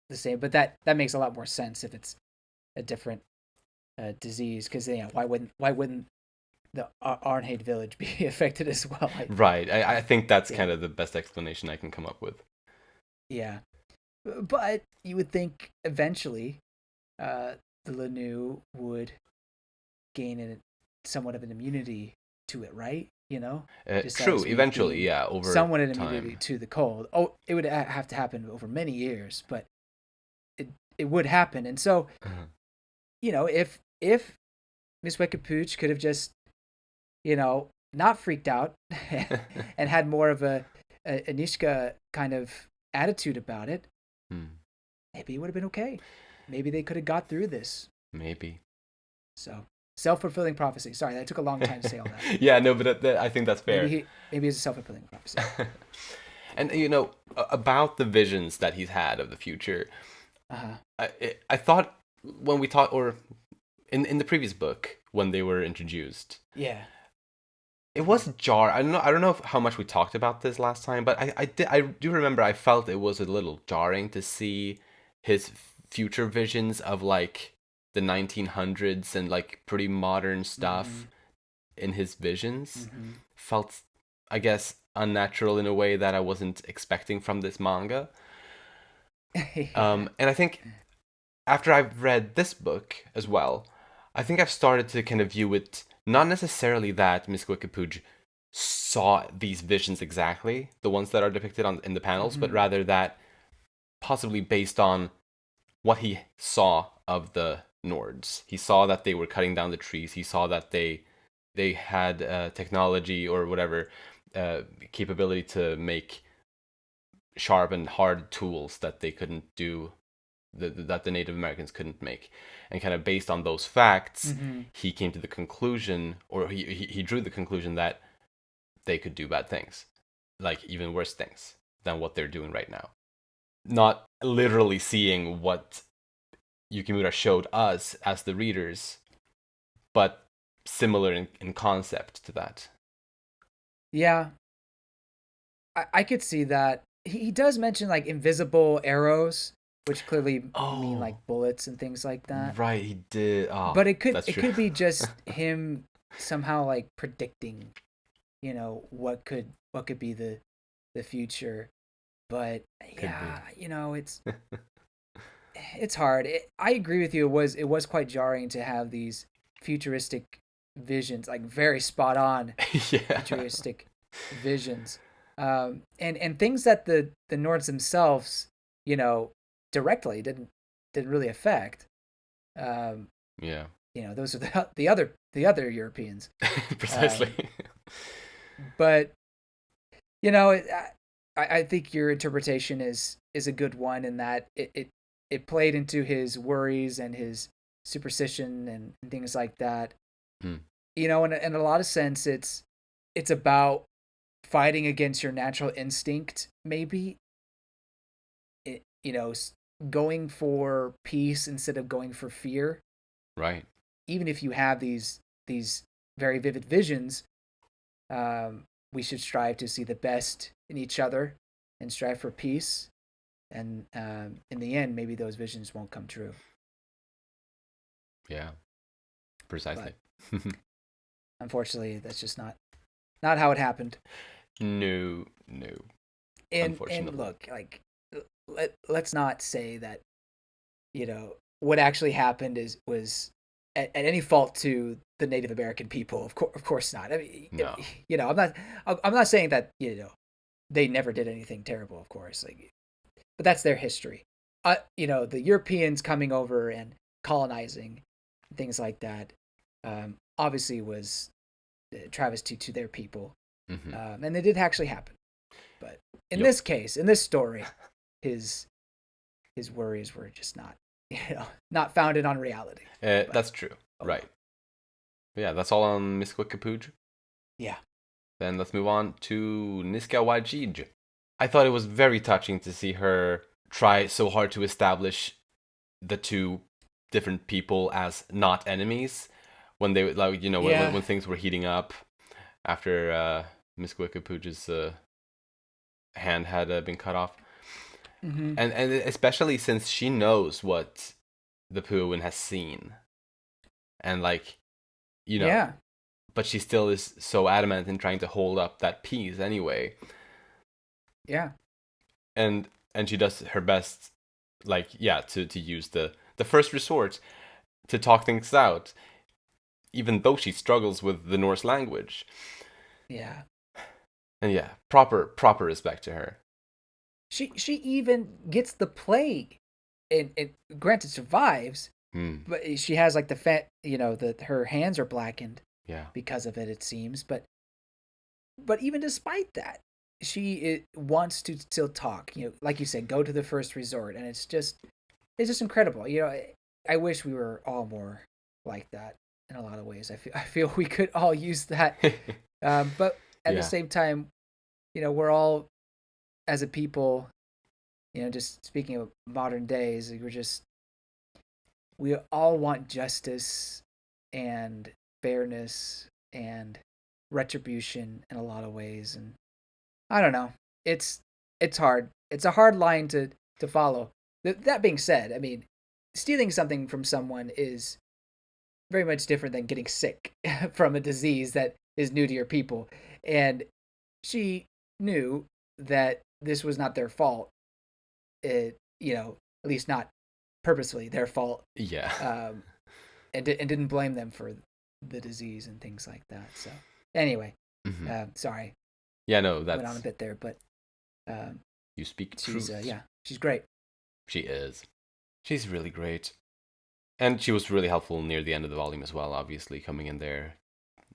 the same, but that makes a lot more sense if it's a different disease. Because yeah, why wouldn't the Arnheid village be affected as well? Right. I think that's Yeah, kind of the best explanation I can come up with. yeah, but you would think eventually, the Lanu would gain somewhat of an immunity to it, right? Just True. as we've Eventually, gained yeah, over somewhat an immunity time. to the cold. Oh, it would have to happen over many years, but it would happen. And so, if Miskwekepu'j could have just, not freaked out and had more of a Nishka kind of attitude about it, maybe it would have been okay. Maybe they could have got through this. Maybe. So, self-fulfilling prophecy. Sorry, that took a long time to say all that. Yeah, no, but I think that's fair. Maybe it's a self-fulfilling prophecy. And about the visions that he's had of the future, Uh-huh. I thought when we talked, or in the previous book when they were introduced, Yeah. it was jarring. I don't know how much we talked about this last time, but I do remember I felt it was a little jarring to see his future visions of like the 1900s and like pretty modern stuff in his visions. Felt, I guess, unnatural in a way that I wasn't expecting from this manga. And I think after I've read this book as well, I think I've started to kind of view it not necessarily that Miskwekepu'j saw these visions exactly, the ones that are depicted in the panels, but rather that possibly based on what he saw of the Nords. He saw that they were cutting down the trees. He saw that they had technology or whatever capability to make sharp and hard tools that they couldn't do, that the Native Americans couldn't make. And kind of based on those facts, he came to the conclusion, or he drew the conclusion that they could do bad things, like even worse things than what they're doing right now. Not literally seeing what Yukimura showed us as the readers, but similar in concept to that. Yeah. I could see that. He does mention like invisible arrows, which clearly mean like bullets and things like that. Right, he did. Oh, but it that's true. could be just him somehow like predicting, what could be the future. But yeah, it's hard. I agree with you. It was quite jarring to have these futuristic visions, like very spot on futuristic visions, and things that the Nords themselves, directly didn't really affect. Those are the other Europeans. Precisely. But I think your interpretation is a good one in that it played into his worries and his superstition and things like that. In a lot of sense, it's about fighting against your natural instinct, maybe. Going for peace instead of going for fear. Right. Even if you have these very vivid visions, we should strive to see the best in each other and strive for peace. And in the end, maybe those visions won't come true. Yeah, precisely. Unfortunately, that's just not how it happened. No. And look, like, let's not say that what actually happened was at any fault to the Native American people. Of course not. I mean, no. I'm not saying that they never did anything terrible. Of course, but that's their history. The Europeans coming over and colonizing, things like that, obviously was a travesty to their people, and it did actually happen. But in this case, in this story, his worries were just not founded on reality. That's true. Right. Yeah, that's all on Miskwekepu'j. Yeah. Then let's move on to Niskawaji'j. I thought it was very touching to see her try so hard to establish the two different people as not enemies when they when things were heating up after Miskwekepu'j's hand had been cut off. Mm-hmm. And especially since she knows what the Puin has seen. And like, Yeah. but she still is so adamant in trying to hold up that peace anyway. Yeah. And she does her best, like, to use the first resort to talk things out, even though she struggles with the Norse language. Yeah. And yeah, proper respect to her. She even gets the plague, and granted survives, but she has like her hands are blackened. Yeah. Because of it, it seems. But even despite that, she wants to still talk. Like you said, go to the first resort, and it's just incredible. I wish we were all more like that in a lot of ways. I feel we could all use that. But at the same time, we're all, as a people, just speaking of modern days, we all want justice and fairness and retribution in a lot of ways. And I don't know. It's hard. It's a hard line to follow. That being said, I mean, stealing something from someone is very much different than getting sick from a disease that is new to your people. And she knew that this was not their fault. At least not purposely their fault. Yeah. And didn't blame them for the disease and things like that. So anyway, sorry. Yeah, no, that's went on a bit there, but you speak truth. She's great. She is. She's really great. And she was really helpful near the end of the volume as well, obviously, coming in there,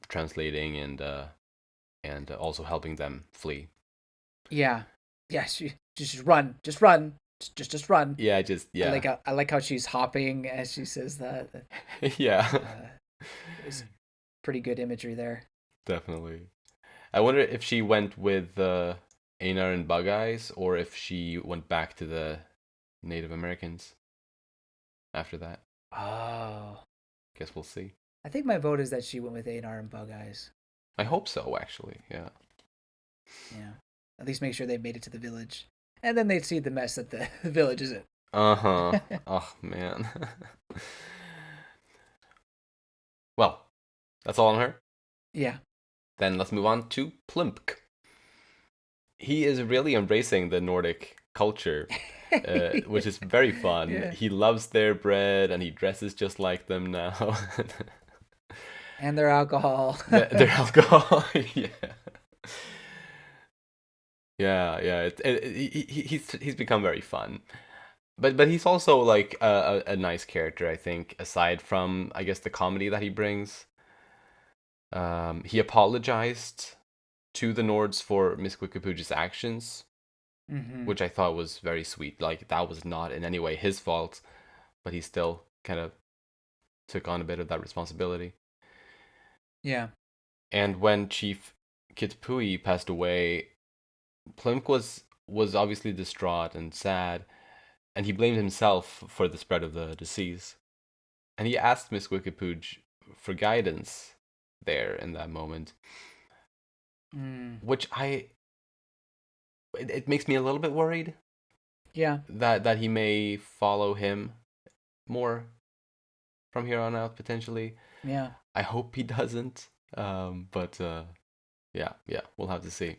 translating and also helping them flee. Yeah. Yeah, she just run. Just run. Just run. Yeah, I like how she's hopping as she says that. Yeah. It's pretty good imagery there. Definitely. I wonder if she went with Einar and Bug Eyes, or if she went back to the Native Americans after that. Oh. Guess we'll see. I think my vote is that she went with Einar and Bug Eyes. I hope so, actually. Yeah. Yeah. At least make sure they made it to the village. And then they'd see the mess that the village is in. Uh-huh. Oh, man. Well, that's all on her? Yeah. Then let's move on to Plmk. He is really embracing the Nordic culture, which is very fun. Yeah. He loves their bread, and he dresses just like them now. And their alcohol. Their alcohol, yeah. Yeah. He's become very fun, but he's also like a nice character, I think. Aside from, I guess, the comedy that he brings, he apologized to the Nords for Miskwekepu'j's actions, which I thought was very sweet. Like, that was not in any way his fault, but he still kind of took on a bit of that responsibility. Yeah. And when Chief Kitpu'i passed away, Plmk was obviously distraught and sad, and he blamed himself for the spread of the disease. And he asked Miskwekepu'j for guidance there in that moment, which it makes me a little bit worried. Yeah. That he may follow him more from here on out, potentially. Yeah. I hope he doesn't. But yeah, we'll have to see.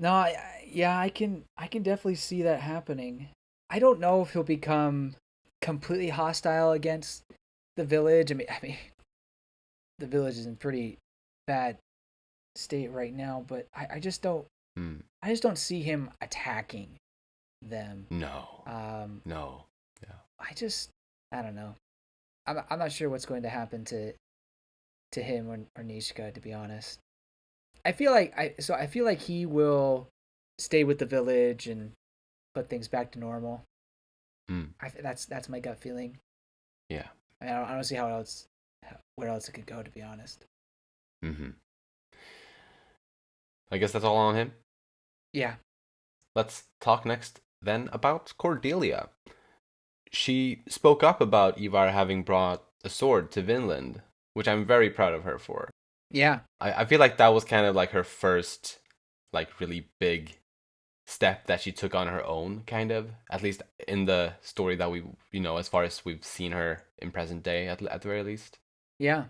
No, I can definitely see that happening. I don't know if he'll become completely hostile against the village. I mean, the village is in pretty bad state right now, but I just don't. I just don't see him attacking them. No. No. Yeah. I don't know. I'm not sure what's going to happen to him or Niska, to be honest. I feel like he will stay with the village and put things back to normal. That's my gut feeling. Yeah. I don't see where else it could go, to be honest. I guess that's all on him. Yeah. Let's talk next then about Cordelia. She spoke up about Ivar having brought a sword to Vinland, which I'm very proud of her for. Yeah. I feel like that was kind of like her first, like, really big step that she took on her own, kind of, at least in the story that we, as far as we've seen her in present day, at the very least. Yeah.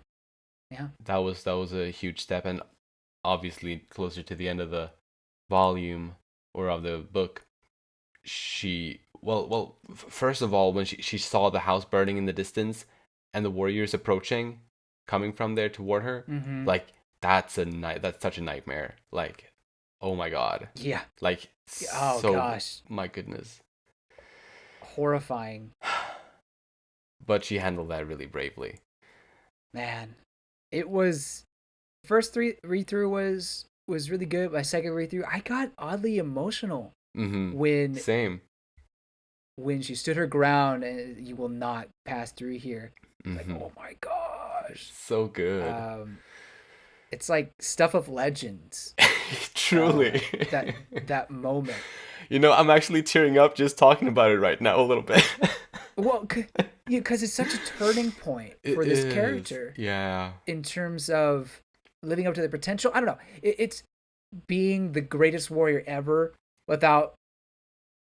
That was a huge step, and obviously closer to the end of the volume or of the book, she first of all, when she saw the house burning in the distance and the warriors approaching, coming from there toward her, like that's such a nightmare. Like, oh my god. Yeah. Like, oh so, gosh, my goodness. horrifying. But she handled that really bravely. Man, it was first read through was really good. My second read through, I got oddly emotional Same. when she stood her ground and you will not pass through here. Like, oh my gosh, so good. It's like stuff of legends. Truly. That moment. I'm actually tearing up just talking about it right now a little bit. Well, because it's such a turning point for this character. Yeah. In terms of living up to their potential. I don't know. It's being the greatest warrior ever without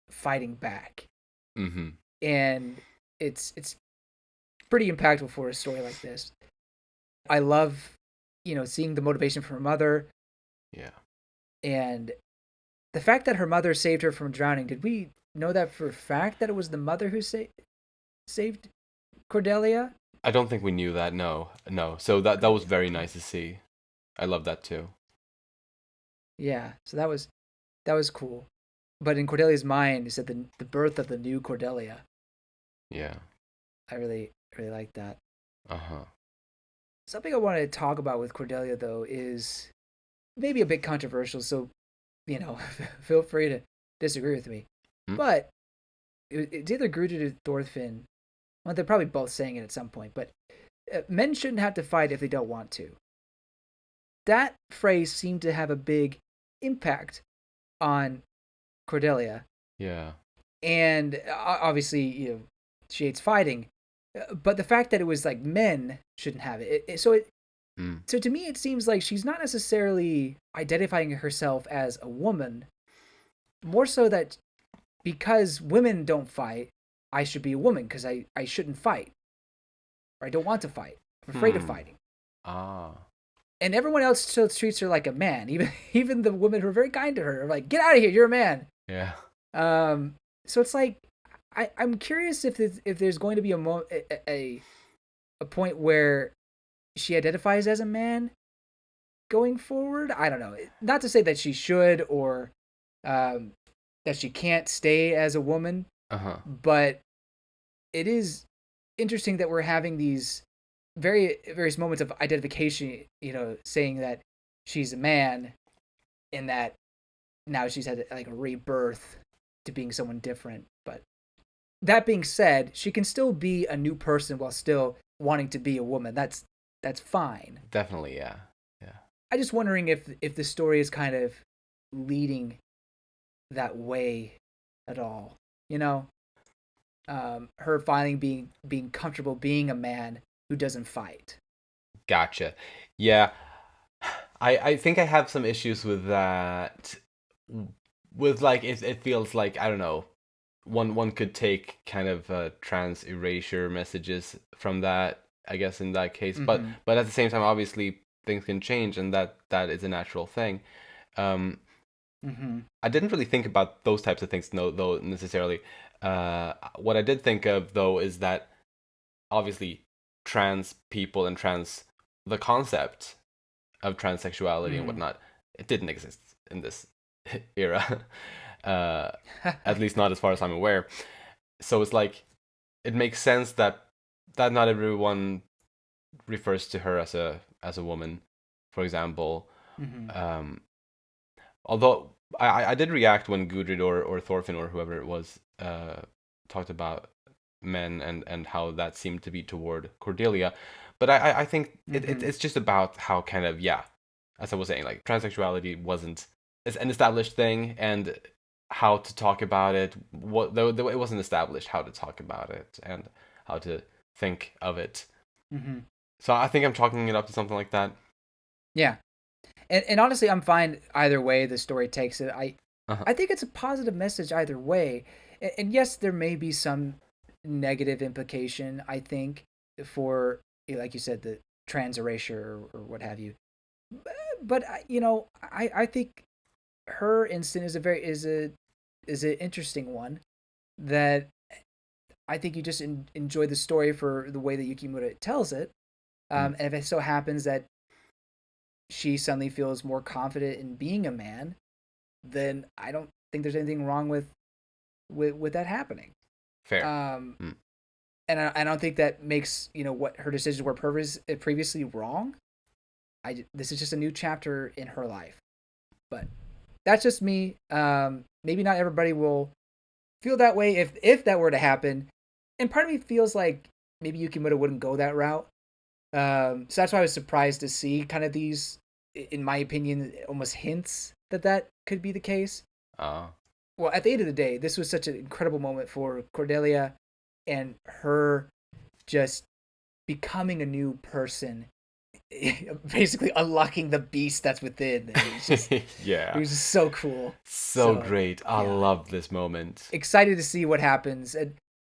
fighting back. And it's pretty impactful for a story like this. I love, seeing the motivation from her mother. Yeah. And the fact that her mother saved her from drowning, did we know that for a fact that it was the mother who saved Cordelia? I don't think we knew that. No. So that was very nice to see. I love that too. Yeah. So that was cool. But in Cordelia's mind, it said the birth of the new Cordelia. Yeah. I really, really like that. Uh-huh. Something I wanted to talk about with Cordelia, though, is maybe a bit controversial. So, feel free to disagree with me. But it's either Gudrid or Thorfinn. Well, they're probably both saying it at some point. But men shouldn't have to fight if they don't want to. That phrase seemed to have a big impact on Cordelia. Yeah. And obviously, she hates fighting. But the fact that it was like men shouldn't have it. So to me, it seems like she's not necessarily identifying herself as a woman. More so that because women don't fight, I should be a woman because I shouldn't fight. Or I don't want to fight. I'm afraid of fighting. And everyone else still treats her like a man. Even the women who are very kind to her are like, get out of here, you're a man. Yeah. So it's like, I'm curious if there's going to be a point where she identifies as a man going forward. I don't know. Not to say that she should or that she can't stay as a woman. But it is interesting that we're having these various moments of identification, saying that she's a man and that now she's had like a rebirth to being someone different. But that being said, she can still be a new person while still wanting to be a woman. That's fine. Definitely, yeah. I'm just wondering if the story is kind of leading that way at all. Her finally being comfortable being a man who doesn't fight. Gotcha. Yeah. I think I have some issues with that. With like it feels like, I don't know, one could take kind of trans erasure messages from that, I guess, in that case. But at the same time, obviously things can change, and that is a natural thing. I didn't really think about those types of things, no, though, necessarily. What I did think of, though, is that obviously trans people and the concept of transsexuality and whatnot, it didn't exist in this era. At least not as far as I'm aware. So it's like, it makes sense that not everyone refers to her as a woman, for example. Although I did react when Gudrid or Thorfinn or whoever it was talked about men and how that seemed to be toward Cordelia. But I think it's just about how kind of, as I was saying, like transsexuality wasn't an established thing, and how to talk about it. Though it wasn't established how to talk about it and how to think of it. So I think I'm chalking it up to something like that. Yeah. And honestly, I'm fine either way the story takes it. I think it's a positive message either way. And yes, there may be some negative implication, I think, for, like you said, the trans erasure or what have you. But I think her instant is an interesting one that I think you just enjoy the story for the way that Yukimura tells it. And if it so happens that she suddenly feels more confident in being a man, then I don't think there's anything wrong with that happening. Fair. And I don't think that makes what her decisions were previously wrong. This is just a new chapter in her life, but that's just me. Maybe not everybody will feel that way if that were to happen, and part of me feels like maybe Yukimura wouldn't go that route. So that's why I was surprised to see kind of these, in my opinion, almost hints that could be the case. Well, at the end of the day, this was such an incredible moment for Cordelia and her just becoming a new person, basically unlocking the beast that's within. It was just so cool. So great. I love this moment. Excited to see what happens. And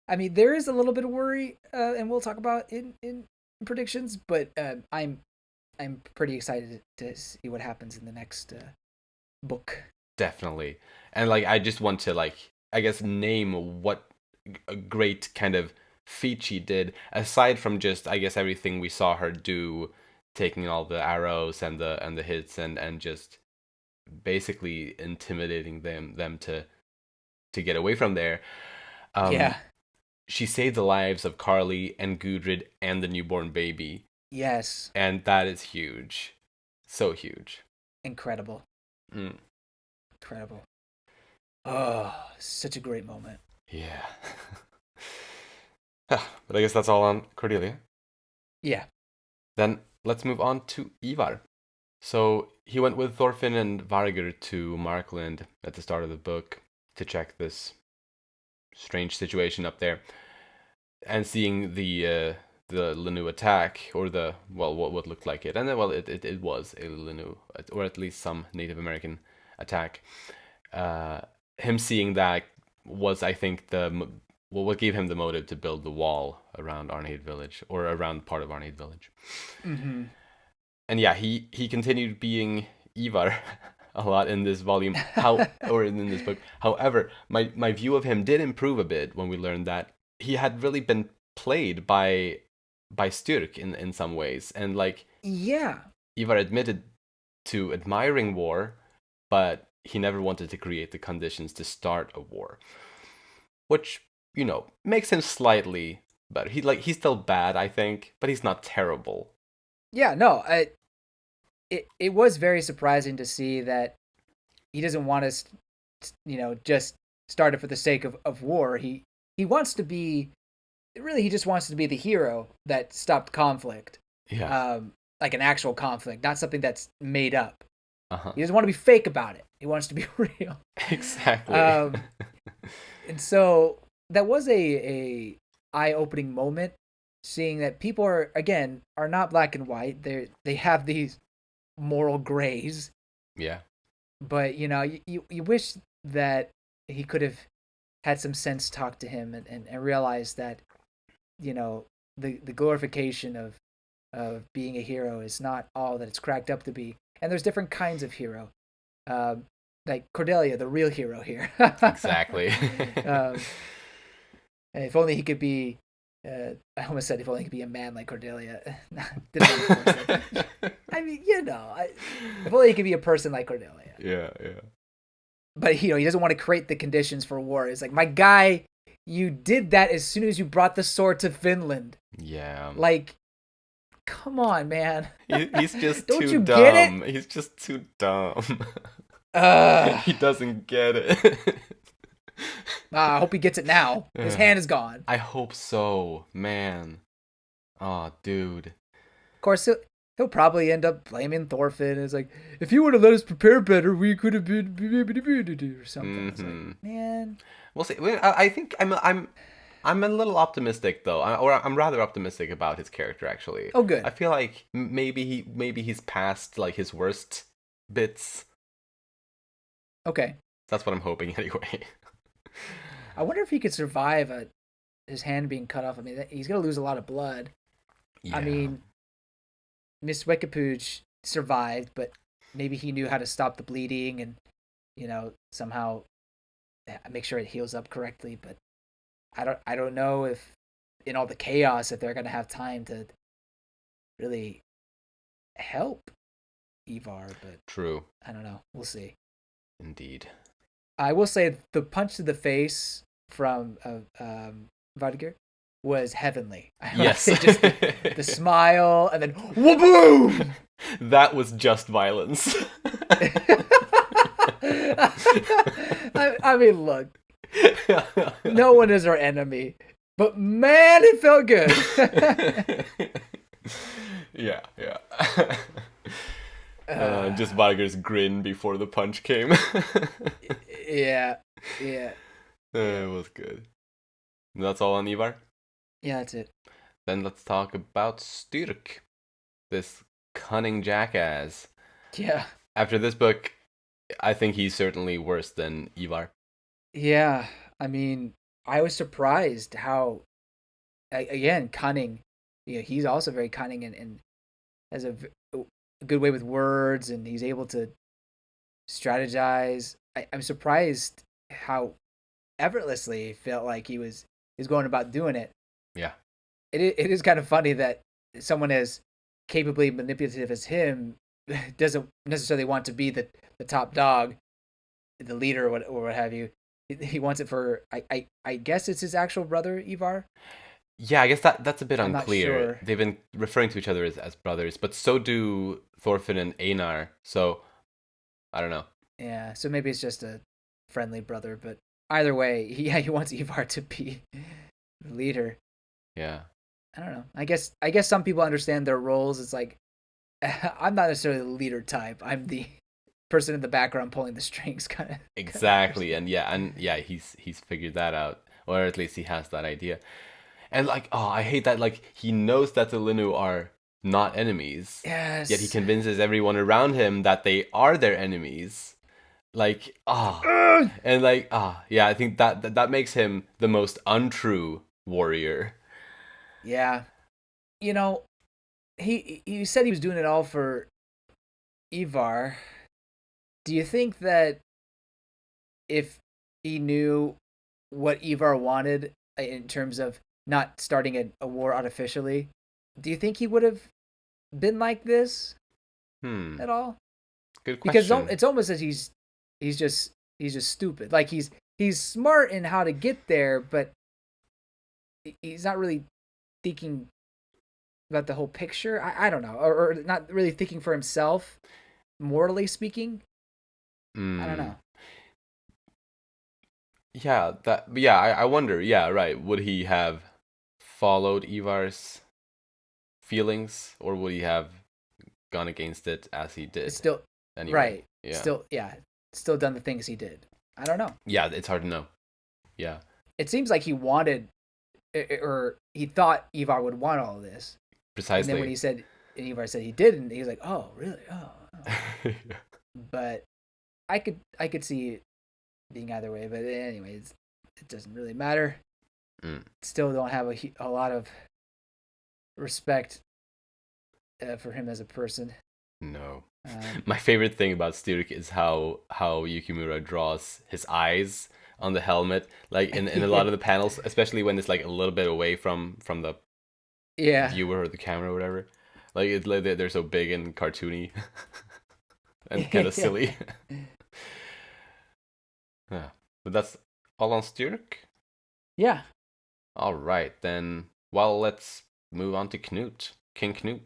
I mean, there is a little bit of worry, and we'll talk about in predictions, but I'm pretty excited to see what happens in the next book. Definitely. And like, I just want to, like, I guess, name what a great kind of feat she did, aside from just, I guess, everything we saw her do, taking all the arrows and the hits and just basically intimidating them to get away from there. She saved the lives of Carly and Gudrid and the newborn baby. Yes. And that is huge. So huge. Incredible. Incredible. Oh, such a great moment. Yeah. But I guess that's all on Cordelia. Yeah. Then let's move on to Ivar. So he went with Thorfinn and Vargr to Markland at the start of the book to check this strange situation up there, and seeing the Linu attack, or what looked like it, and then it was a Linu, or at least some Native American attack. Him seeing that was, I think, what gave him the motive to build the wall around Arnheid village, or around part of Arnheid village. Mm-hmm. And yeah, he continued being Ivar a lot in this volume, or in this book. However, my view of him did improve a bit when we learned that he had really been played by Styrk in some ways, and like, Ivar admitted to admiring war, but he never wanted to create the conditions to start a war, which makes him slightly better. He's still bad, I think, but he's not terrible. Yeah, no, it was very surprising to see that he doesn't want us, just start it for the sake of war. He wants to be, really, he just wants to be the hero that stopped conflict. Yeah. Like an actual conflict, not something that's made up. Uh-huh. He doesn't want to be fake about it. He wants to be real. Exactly. And so that was a eye-opening moment, seeing that people are not black and white. They have these moral grays. Yeah. But you wish that he could have had some sense talk to him and realize that the glorification of being a hero is not all that it's cracked up to be. And there's different kinds of hero. Like Cordelia, the real hero here. Exactly. If only he could be, I almost said if only he could be a man like Cordelia. I mean, if only he could be a person like Cordelia. Yeah. But he doesn't want to create the conditions for war. It's like, my guy, you did that as soon as you brought the sword to Finland. Yeah. Like, come on, man. He's just Don't too you dumb. get it? He's just too dumb. He doesn't get it. I hope he gets it now. His hand is gone. I hope so, man. Oh, dude. Of course, he'll probably end up blaming Thorfinn. It's like, if you would have let us prepare better, we could have been or something. Mm-hmm. It's like, man. We'll see. I think I'm a little optimistic though, or I'm rather optimistic about his character actually. Oh, good. I feel like maybe he's past like his worst bits. Okay. That's what I'm hoping anyway. I wonder if he could survive his hand being cut off. I mean, he's gonna lose a lot of blood. Yeah. I mean, Miskwekepu'j survived, but maybe he knew how to stop the bleeding and, somehow make sure it heals up correctly. But I don't know if in all the chaos if they're gonna have time to really help Ivar. But True. I don't know. We'll see. Indeed. I will say the punch to the face from Vadgir was heavenly. Yes. Just the smile and then whoa-boom! That was just violence. I mean, look. No one is our enemy. But man, it felt good. Yeah. Just Viger's grin before the punch came. Yeah. It was good. That's all on Ivar? Yeah, that's it. Then let's talk about Styrk, this cunning jackass. Yeah. After this book, I think he's certainly worse than Ivar. Yeah. I mean, I was surprised how, again, cunning. He's also very cunning and has a good way with words, and he's able to strategize. I'm surprised how effortlessly it felt like he's going about doing it. Yeah. It is kind of funny that someone as capably manipulative as him doesn't necessarily want to be the top dog, the leader or what have you. He wants it for I guess it's his actual brother Ivar. Yeah, I guess that's a bit I'm unclear. not sure. They've been referring to each other as brothers, but so do Thorfinn and Einar. So I don't know. Yeah, so maybe it's just a friendly brother, but either way, he wants Ivar to be the leader. Yeah. I don't know. I guess some people understand their roles. It's like I'm not necessarily the leader type. I'm the person in the background pulling the strings, kind of. Exactly, and he's figured that out, or at least he has that idea. And I hate that. He knows that the Linnu are not enemies. Yes. Yet he convinces everyone around him that they are their enemies. I think that makes him the most untrue warrior. Yeah. He said he was doing it all for Ivar. Do you think that if he knew what Ivar wanted in terms of not starting a war artificially, do you think he would have been like this at all? Good question. Because it's almost as he's just stupid. Like he's smart in how to get there, but he's not really thinking about the whole picture. I don't know, or not really thinking for himself, morally speaking. I don't know. Yeah, I wonder. Yeah, right. Would he have followed Ivar's feelings, or would he have gone against it as he did? Still, anyway. Right. Yeah. Still done the things he did. I don't know. Yeah, it's hard to know. Yeah. It seems like he wanted, or he thought Ivar would want all of this. Precisely. And then when Ivar said he didn't, he was like, "Oh, really? Oh." Yeah. But I could see it being either way. But anyways, it doesn't really matter. Still don't have a lot of respect for him as a person. No. My favorite thing about Styrk is how Yukimura draws his eyes on the helmet, in a lot of the panels, especially when it's a little bit away from the viewer or the camera or whatever. They're so big and cartoony and kind of silly. Yeah. But that's all on Styrk? Yeah. All right, then. Well, let's move on to Knut. King Knut.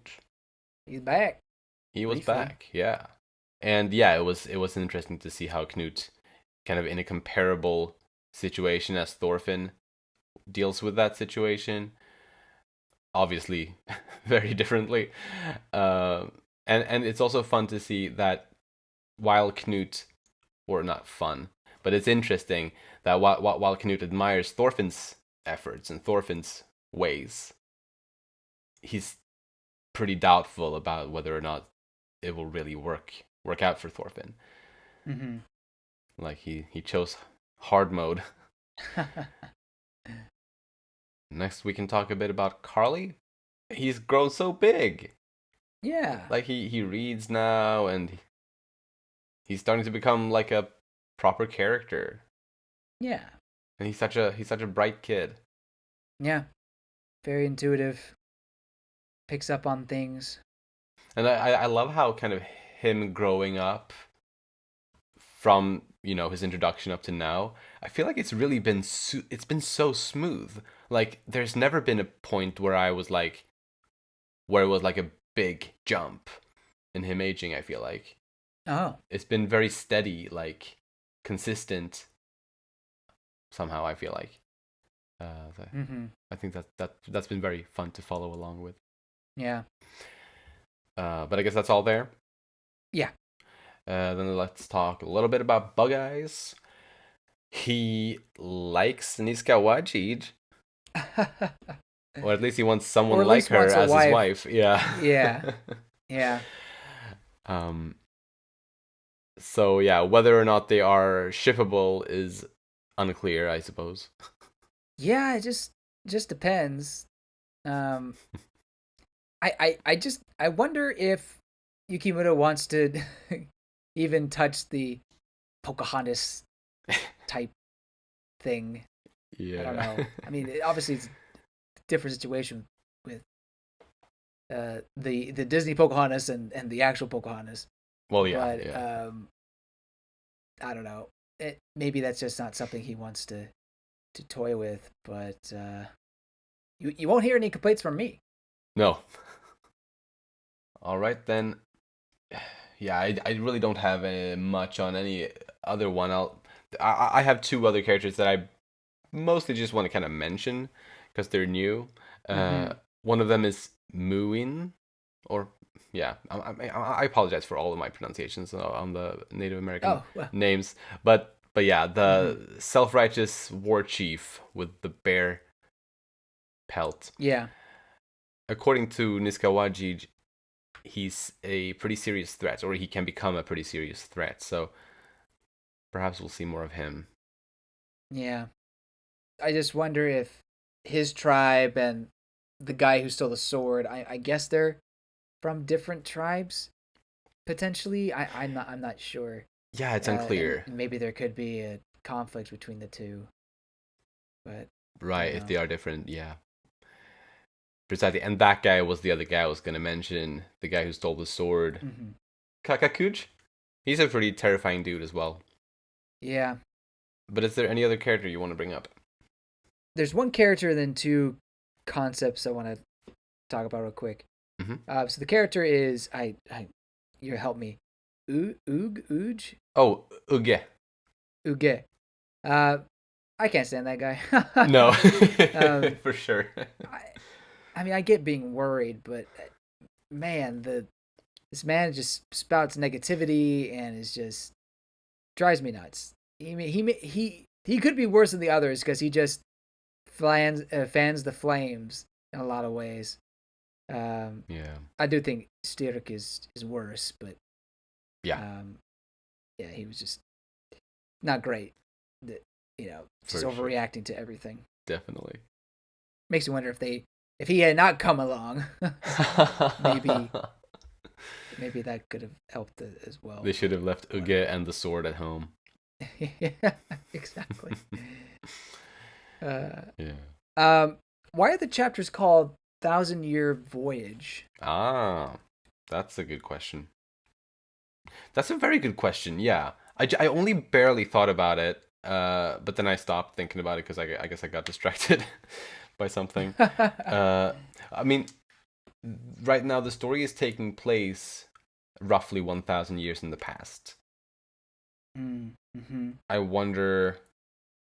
He's back. He was back, yeah. And yeah, it was interesting to see how Knut, kind of in a comparable situation as Thorfinn, deals with that situation. Obviously, very differently. And it's also fun to see that while Knut, or not fun, but it's interesting that while Knut admires Thorfinn's efforts and Thorfinn's ways, he's pretty doubtful about whether or not it will really work out for Thorfinn. Mm-hmm. Like he chose hard mode. Next, we can talk a bit about Carly. He's grown so big. Yeah. Like he reads now, and he's starting to become like a proper character. Yeah. And he's such a bright kid. Yeah. Very intuitive. Picks up on things. And I love how kind of him growing up from, you know, his introduction up to now. I feel like it's really been it's been so smooth. Like there's never been a point where I was like where it was like a big jump in him aging, I feel like. Oh. It's been very steady, like consistent somehow, I feel like. I think that's been very fun to follow along with. Yeah. But I guess that's all there. Yeah. Then let's talk a little bit about Bug Eyes. He likes Niskawaji'j, or at least he wants someone like her as his wife. Yeah. Yeah. Yeah. So yeah, whether or not they are shippable is unclear, I suppose. Yeah, it just depends. Um, I wonder if Yukimoto wants to even touch the Pocahontas type thing. Yeah. I don't know. I mean, obviously it's a different situation with the Disney Pocahontas and the actual Pocahontas. Well, yeah. But yeah. I don't know. Maybe that's just not something he wants to toy with. But you won't hear any complaints from me. No. All right then. Yeah, I really don't have much on any other one. I have two other characters that I mostly just want to kind of mention because they're new. One of them is Muin, or yeah, I apologize for all of my pronunciations on the Native American names, but yeah, the self-righteous war chief with the bear pelt. Yeah. According to Niskawaji'j, he's a pretty serious threat, or he can become a pretty serious threat. So perhaps we'll see more of him. Yeah. I just wonder if his tribe and the guy who stole the sword, I guess they're from different tribes, potentially. I'm not sure. Yeah, it's unclear. Maybe there could be a conflict between the two. But right, if they are different, yeah. Precisely, and that guy was the other guy I was going to mention, the guy who stole the sword. Kakakuj? He's a pretty terrifying dude as well. Yeah. But is there any other character you want to bring up? There's one character and then two concepts I want to talk about real quick. So the character is you help me. Uge? Oh, Uge. Uge. I can't stand that guy. No, for sure. I mean, I get being worried, but man, this man just spouts negativity and is just drives me nuts. He could be worse than the others because he just fans the flames in a lot of ways. Yeah, I do think Styrk is worse, but yeah, yeah, he was just not great. Just overreacting to everything. Definitely makes you wonder if he had not come along, maybe that could have helped as well. They should have left Uge and the sword at home. Yeah, exactly. Yeah. Why are the chapters called 1,000-Year Voyage? That's a good question. That's a very good question. Yeah, I only barely thought about it, but then I stopped thinking about it because I guess I got distracted by something. I mean, right now the story is taking place roughly 1,000 years in the past. I wonder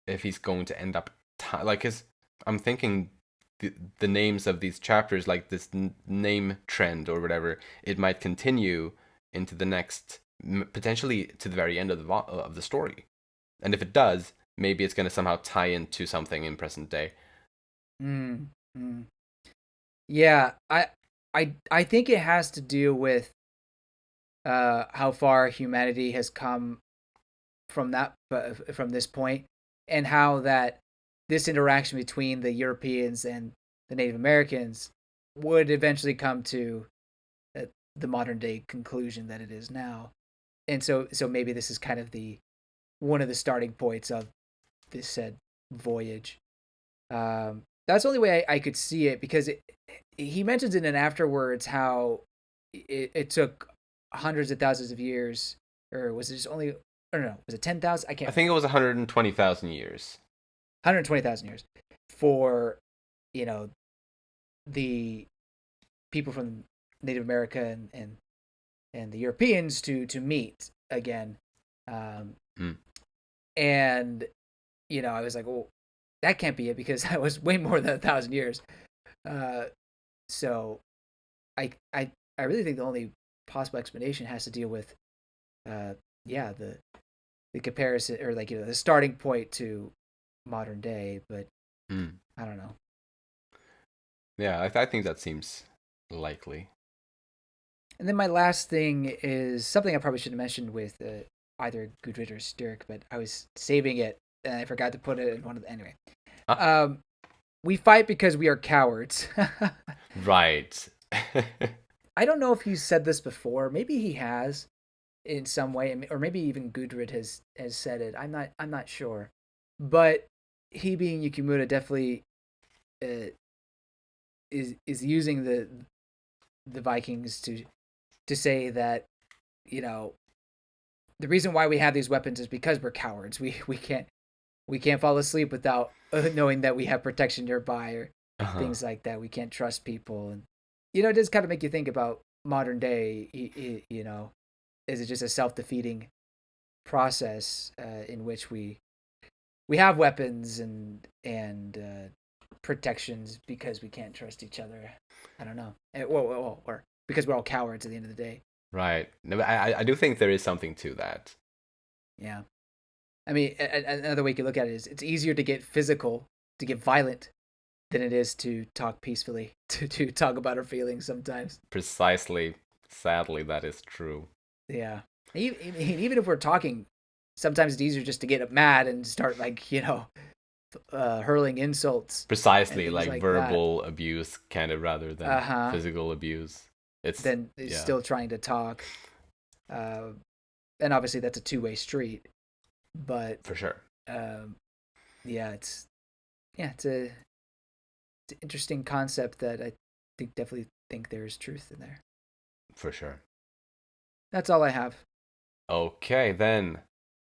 if he's going to end up cause I'm thinking the names of these chapters, like this name trend or whatever, it might continue into the next, potentially to the very end of the story. And if it does, maybe it's going to somehow tie into something in present day. Yeah, I think it has to do with how far humanity has come from this point, and how that this interaction between the Europeans and the Native Americans would eventually come to the modern day conclusion that it is now. And so maybe this is kind of one of the starting points of this said voyage. That's the only way I could see it, because he mentions it in afterwards how it took hundreds of thousands of years, or was it just only? I don't know. Was it 10,000? I can't. I think it was 120,000 years. 120,000 years for the people from Native America and the Europeans to meet again. And I was like, well, that can't be it, because that was way more than 1,000 years. So I really think the only possible explanation has to deal with the comparison, or the starting point to modern day, but I don't know. Yeah, I think that seems likely. And then my last thing is something I probably should have mentioned with either Gudrid or Styrk, but I was saving it and I forgot to put it in one of the... Anyway. We fight because we are cowards. Right. I don't know if he's said this before. Maybe he has in some way, or maybe even Gudrid has said it. I'm not sure. But he, being Yukimura, definitely is using the Vikings to say that the reason why we have these weapons is because we're cowards. We can't fall asleep without knowing that we have protection nearby, or things like that. We can't trust people, and it does kind of make you think about modern day. Is it just a self-defeating process in which we have weapons and protections because we can't trust each other? I don't know. Or because we're all cowards at the end of the day. Right. No, I do think there is something to that. Yeah. I mean, another way you can look at it is it's easier to get physical, to get violent, than it is to talk peacefully, to talk about our feelings sometimes. Precisely. Sadly, that is true. Yeah. Even if we're talking, sometimes it's easier just to get mad and start hurling insults. Precisely, like verbal abuse, kind of, rather than physical abuse. Then still trying to talk. And obviously that's a two-way street. But for sure. It's an interesting concept that I definitely think there's truth in there. For sure. That's all I have. Okay, then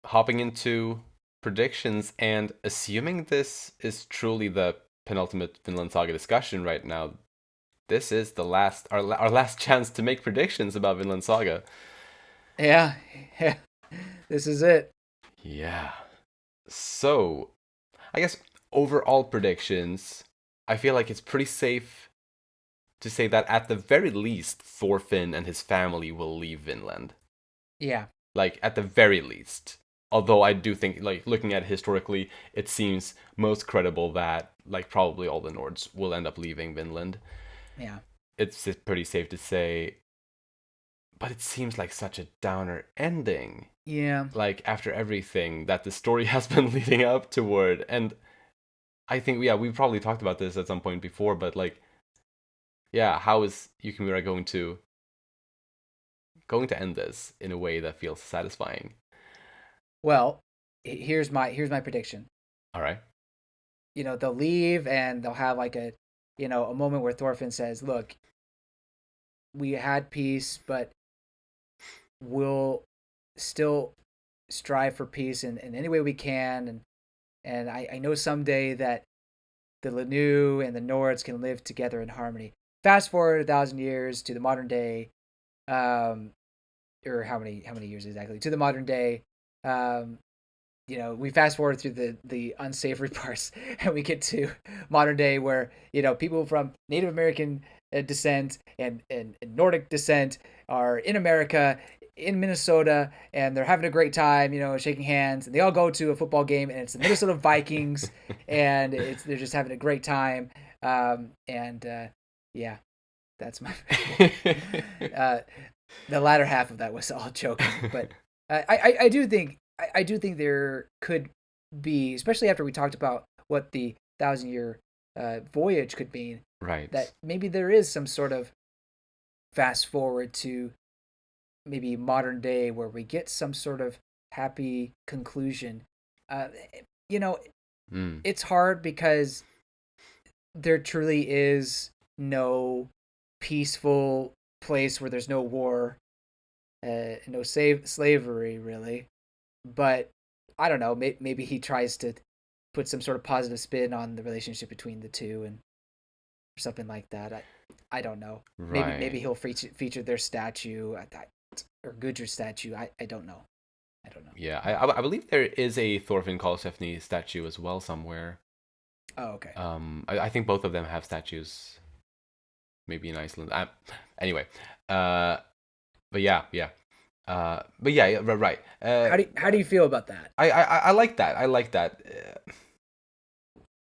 hopping into predictions, and assuming this is truly the penultimate Vinland Saga discussion right now, this is our last chance to make predictions about Vinland Saga. Yeah. This is it. Yeah. So, I guess overall predictions, I feel like it's pretty safe to say that at the very least, Thorfinn and his family will leave Vinland. Yeah. Like, at the very least. Although I do think, looking at it historically, it seems most credible that, probably all the Nords will end up leaving Vinland. Yeah. It's pretty safe to say. But it seems like such a downer ending. Yeah. After everything that the story has been leading up toward. And I think, we've probably talked about this at some point before, but, how is Yukimura going to end this in a way that feels satisfying? Well, here's my prediction. All right. They'll leave and they'll have a moment where Thorfinn says, "Look, we had peace, but we'll still strive for peace in any way we can, and I know someday that the Lanu and the Nords can live together in harmony." Fast forward 1,000 years to the modern day, or how many years exactly to the modern day? We fast forward through the unsavory parts, and we get to modern day where people from Native American descent and Nordic descent are in America, in Minnesota, and they're having a great time, shaking hands, and they all go to a football game, and it's the Minnesota Vikings, and they're just having a great time, that's my the latter half of that was all joking, but I do think I do think there could be, especially after we talked about what the 1,000-year voyage could mean, Right. that maybe there is some sort of fast forward to maybe modern day where we get some sort of happy conclusion. Uh, you know, Mm. it's hard because there truly is no peaceful place where there's no war, no slavery really. But I don't know. Maybe he tries to put some sort of positive spin on the relationship between the two, and or something like that. I don't know. Maybe Right. he'll feature their statue or Gudrid's statue. I don't know. I don't know. Yeah, I believe there is a Thorfinn Karlsefni statue as well somewhere. Oh, okay. I think both of them have statues, maybe in Iceland. Anyway, but yeah. But yeah, yeah, right. How do you feel about that? I like that. I like that.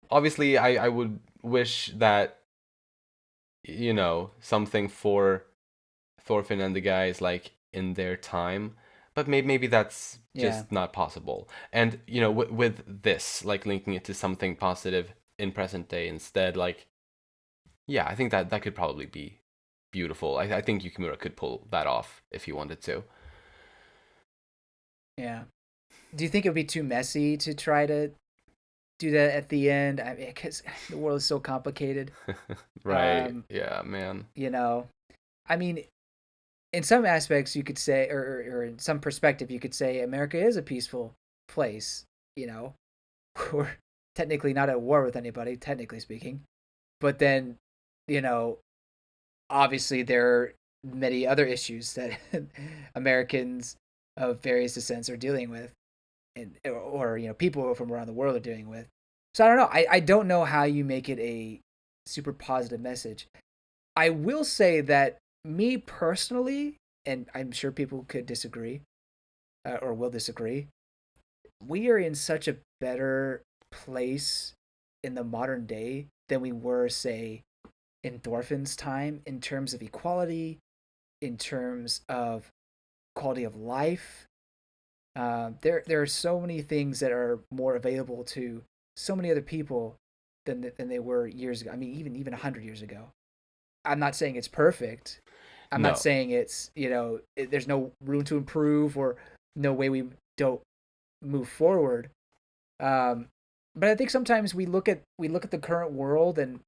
Obviously, I would wish that, something for Thorfinn and the guys like in their time, but maybe that's Yeah. just not possible. And with this, like linking it to something positive in present day instead, like yeah, I think that could probably be beautiful. I think Yukimura could pull that off if he wanted to. Yeah. Do you think it would be too messy to try to do that at the end? I mean, because the world is so complicated. Right. Um, Yeah, man. you know, I mean, in some aspects, you could say, or in some perspective, you could say America is a peaceful place. You know, we're technically not at war with anybody, technically speaking. But then, you know, obviously there are many other issues that Americans of various descents are dealing with, and or people from around the world are dealing with. So I don't know. I don't know how you make it a super positive message. I will say that me personally, and I'm sure people could disagree or will disagree, we are in such a better place in the modern day than we were, say, in Thorfinn's time in terms of equality, in terms of quality of life. There are so many things that are more available to so many other people than they were years ago. I mean, even 100 years ago. I'm not saying it's perfect. I'm not No. saying it's there's no room to improve or no way we don't move forward. Um, but I think sometimes we look at the current world and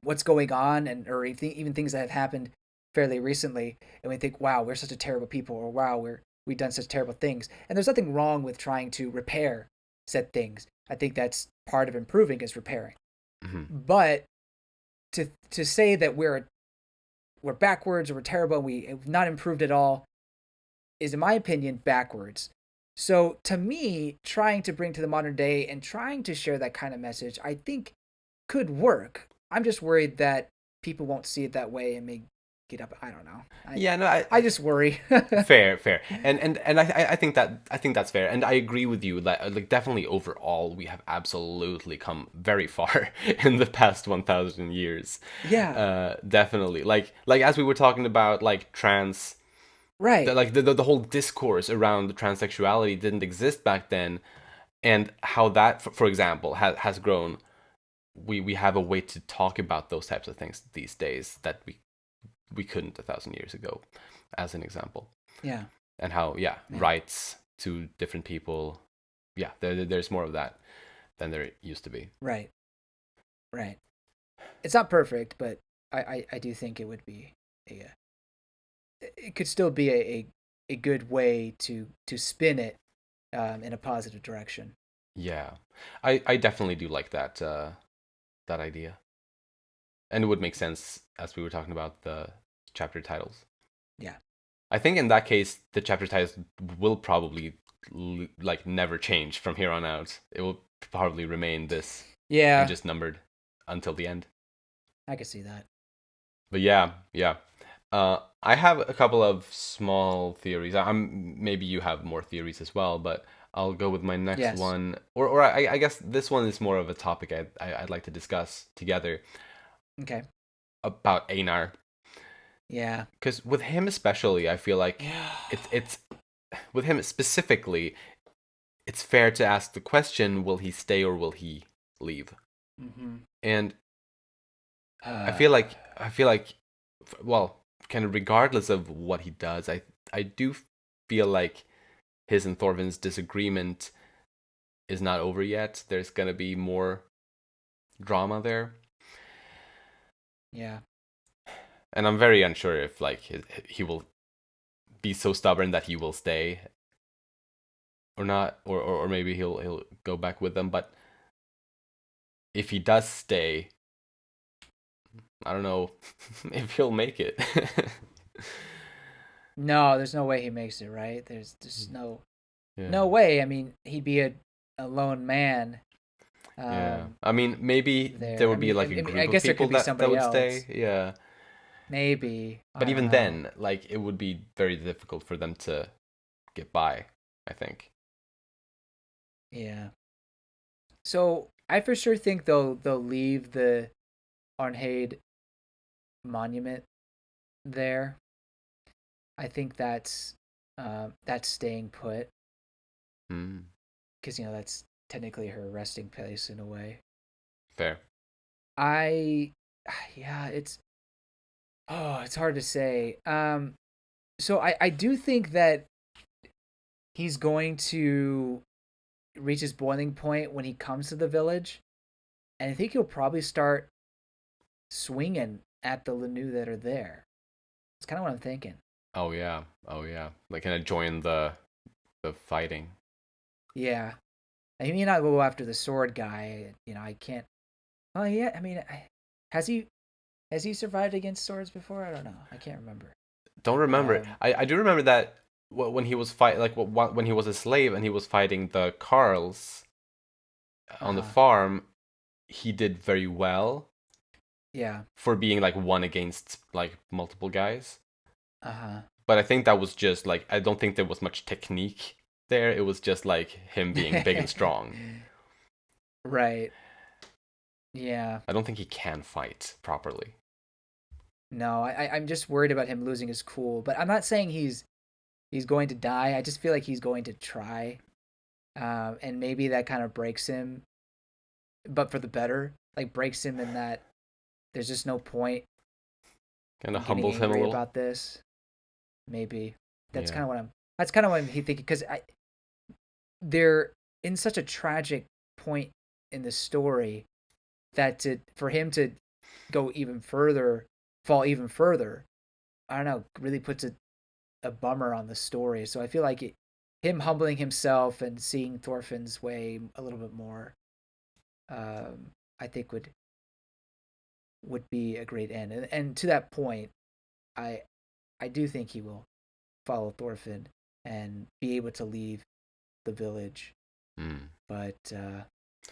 what's going on, and or even things that have happened fairly recently, and we think, wow, we're such a terrible people, or wow, we've done such terrible things. And there's nothing wrong with trying to repair said things. I think that's part of improving is repairing. Hmm. But to say that we're backwards or we're terrible and we have not improved at all is, in my opinion, backwards. So to me, trying to bring to the modern day and trying to share that kind of message, I think could work. I'm just worried that people won't see it that way and may get up. I don't know. Yeah, no, I just worry. fair, and I think that's fair, and I agree with you that like definitely overall we have absolutely come very far in the past 1,000 years. Yeah. Definitely, like as we were talking about like Right. like the whole discourse around transsexuality didn't exist back then, and how that, for example, has grown. We have a way to talk about those types of things these days that we couldn't 1,000 years ago, as an example. Yeah. And how Yeah. rights to different people, there's more of that than there used to be. Right. Right. It's not perfect, but I do think it would be a it could still be a good way to spin it in a positive direction. Yeah, I definitely do like that idea, and it would make sense as we were talking about the chapter titles. Yeah. I think in that case the chapter titles will probably like never change from here on out. It will probably remain this and Yeah. just numbered until the end. I could see that. But yeah. I have a couple of small theories. Maybe you have more theories as well, but I'll go with my next Yes. one. Or I guess this one is more of a topic I'd like to discuss together Okay. about Einar. Yeah. Because with him especially, I feel like Yeah. it's with him specifically. it's fair to ask the question: will he stay or will he leave? Mm-hmm. And I feel like, well, kind of regardless of what he does, I do feel like his and Thorfinn's disagreement is not over yet. There's gonna be more drama there, Yeah. and I'm very unsure if like he will be so stubborn that he will stay or not, or maybe he'll go back with them. But if he does stay, I don't know if he'll make it. No, there's no way he makes it, right? There's just no Yeah. no way. I mean, he'd be a lone man. Yeah. I mean, maybe there There. would be like a I group of guess there people could be that somebody would else. stay. Yeah. Maybe. But I don't even know. then, like it would be very difficult for them to get by, I think. Yeah. So I for sure think they'll leave the Arnheid monument there. I think that's staying put Hmm. because that's technically her resting place in a way. Fair. I yeah, it's hard to say. So I do think that he's going to reach his boiling point when he comes to the village, and I think he'll probably start swinging at the Lanu that are there. It's kind of what I'm thinking. Oh yeah. Oh yeah. Like kind of join the fighting. Yeah, he may not go after the sword guy. I can't. Oh yeah, I mean, has he has he survived against swords before? I don't know. I can't remember. Don't remember it. Um, I do remember that when he was when he was a slave and he was fighting the Carls uh on the huh. farm, he did very well Yeah. for being like one against like multiple guys. Uh huh. But I think that was just like I don't think there was much technique there. It was just like him being big and strong. Right. Yeah. I don't think he can fight properly. No, I'm just worried about him losing his cool. But I'm not saying he's going to die. I just feel like he's going to try, and maybe that kind of breaks him, but for the better. Like breaks him in that there's just no point Kind of in getting humbles him a angry little. about this. Maybe that's Yeah. kind of what I'm. That's kind of what I'm thinking because they're in such a tragic point in the story that for him to go even further, fall even further, I don't know, really puts a bummer on the story. So I feel like him humbling himself and seeing Thorfinn's way a little bit more, I think would be a great end. And to that point, I I do think he will follow Thorfinn and be able to leave the village. Mm. But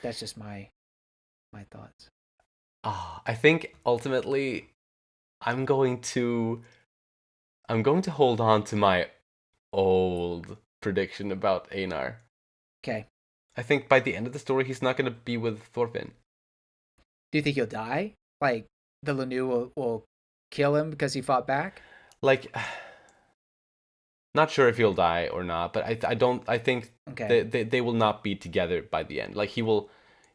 that's just my thoughts. I think ultimately I'm going to I'm going to hold on to my old prediction about Einar. Okay. I think by the end of the story he's not going to be with Thorfinn. Do you think he'll die? Like the Lanu will kill him because he fought back? Like not sure if he'll die or not, but I think Okay. they will not be together by the end. Like he will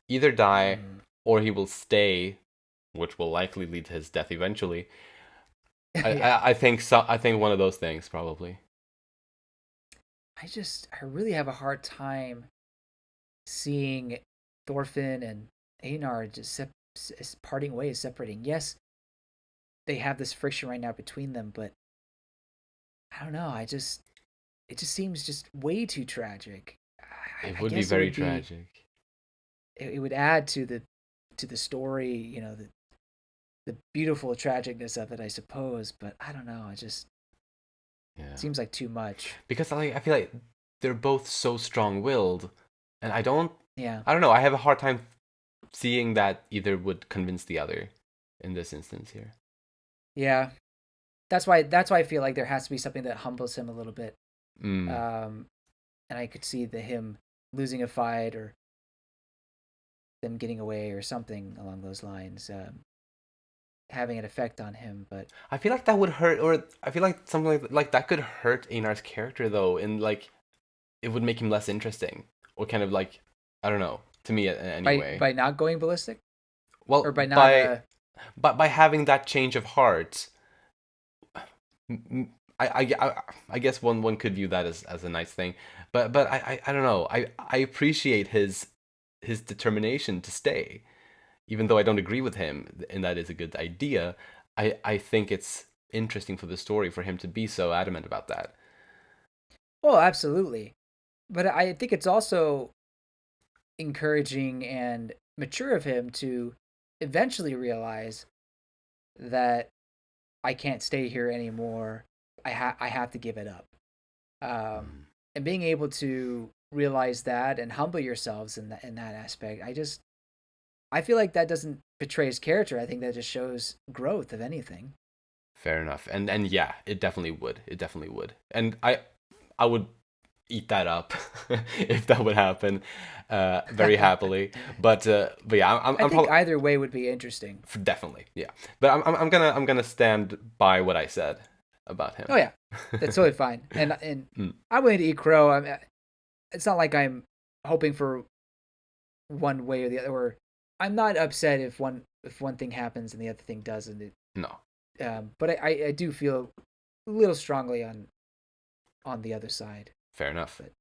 either die Mm. or he will stay, which will likely lead to his death eventually. Yeah. I think so. I think one of those things probably. I really have a hard time seeing Thorfinn and Einar just parting ways, separating. Yes, they have this friction right now between them, but I don't know. It just seems just way too tragic. It I would be guess it very would be tragic. it would add to the story, the beautiful tragicness of it, I suppose. But I don't know. It just Yeah. seems like too much. Because I feel like they're both so strong-willed, and Yeah. I don't know. I have a hard time seeing that either would convince the other in this instance here. Yeah. That's why I feel like there has to be something that humbles him a little bit. Mm. Um, and I could see him losing a fight or them getting away or something along those lines, having an effect on him. But I feel like that would hurt, or I feel like something like that could hurt Einar's character though, and like it would make him less interesting, or kind of like, I don't know, to me anyway. By not going ballistic, or Well, by not by having that change of heart, I guess one could view that as a nice thing, but I don't know. I appreciate his determination to stay, even though I don't agree with him, and that is a good idea. I think it's interesting for the story for him to be so adamant about that. well, absolutely. But I think it's also encouraging and mature of him to eventually realize that I can't stay here anymore. I have to give it up. Mm. And being able to realize that and humble yourselves in that aspect, I feel like that doesn't betray his character. I think that just shows growth, if anything. Fair enough, and yeah, it definitely would. It definitely would, and I would eat that up if that would happen, very happily. But yeah, I I'm think probably either way would be interesting. definitely, yeah. But I'm gonna stand by what I said about him. Oh yeah, that's totally fine. And Mm. I'm willing to eat crow. I mean, it's not like I'm hoping for one way or the other. Or I'm not upset if one thing happens and the other thing doesn't. No, But I do feel a little strongly on the other side. fair enough. But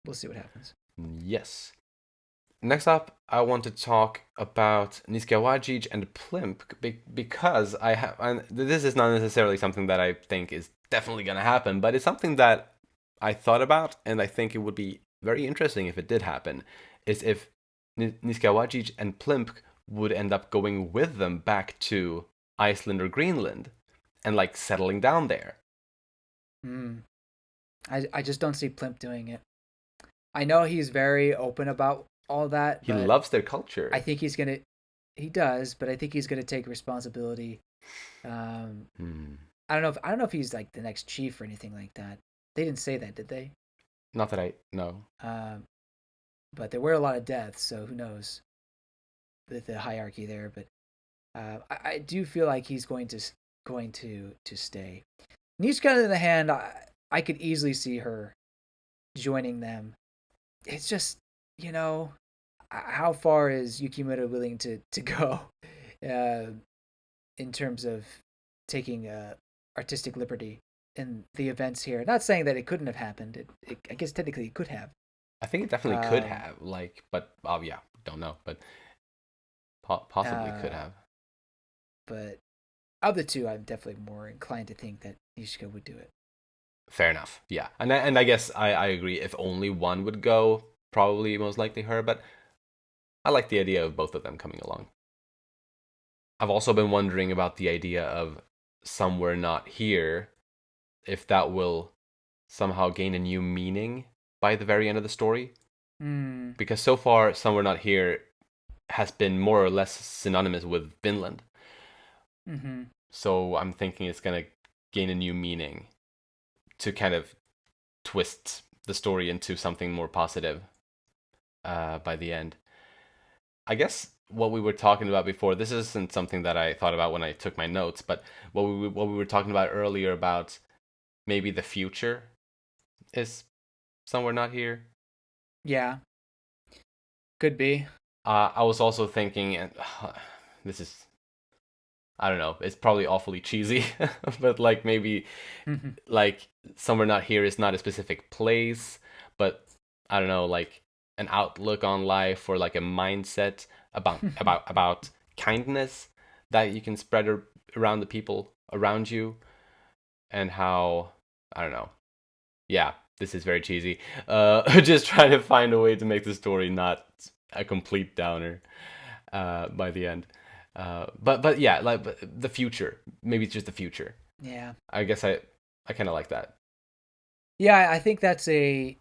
we'll see what happens. Yes. Next up, I want to talk about Niskawaji'j and Plmk because I have, and this is not necessarily something that I think is definitely going to happen, but it's something that I thought about, and I think it would be very interesting if it did happen, is if Niskawaji'j and Plmk would end up going with them back to Iceland or Greenland and like settling down there. Hmm. I just don't see Plimp doing it. I know he's very open about all that, He but loves their culture. I think he does, but I think he's gonna take responsibility. Um, Hmm. I don't know if he's like the next chief or anything like that. They didn't say that, did they? Not that I know. Um, but there were a lot of deaths, so who knows the hierarchy there. But I do feel like he's going to stay. Niska, on the other hand, I could easily see her joining them. It's just, you know, how far is Yukimura willing to go uh, in terms of taking artistic liberty in the events here? Not saying that it couldn't have happened. I guess technically it could have. I think it definitely could Um, have, like, but oh yeah, don't know, but possibly could uh, have. but of the two, I'm definitely more inclined to think that Nishika would do it. Fair enough. Yeah, and I guess I agree. If only one would go, probably most likely her. But I like the idea of both of them coming along. I've also been wondering about the idea of somewhere not here, if that will somehow gain a new meaning by the very end of the story. Hmm. Because so far, somewhere not here has been more or less synonymous with Vinland. Mm-hmm. So I'm thinking it's gonna gain a new meaning to kind of twist the story into something more positive by the end. I guess what we were talking about before, this isn't something that I thought about when I took my notes, but what we were talking about earlier about maybe the future is somewhere not here. Yeah, could be. I was also thinking, and this is, I don't know, it's probably awfully cheesy, but like maybe like somewhere not here is not a specific place, but I don't know, like an outlook on life or like a mindset about kindness that you can spread around the people around you, and how, I don't know. Yeah, this is very cheesy. Just trying to find a way to make the story not a complete downer by the end. But yeah, like but the future. Maybe it's just the future. Yeah. I guess I kind of like that. Yeah, I think that's a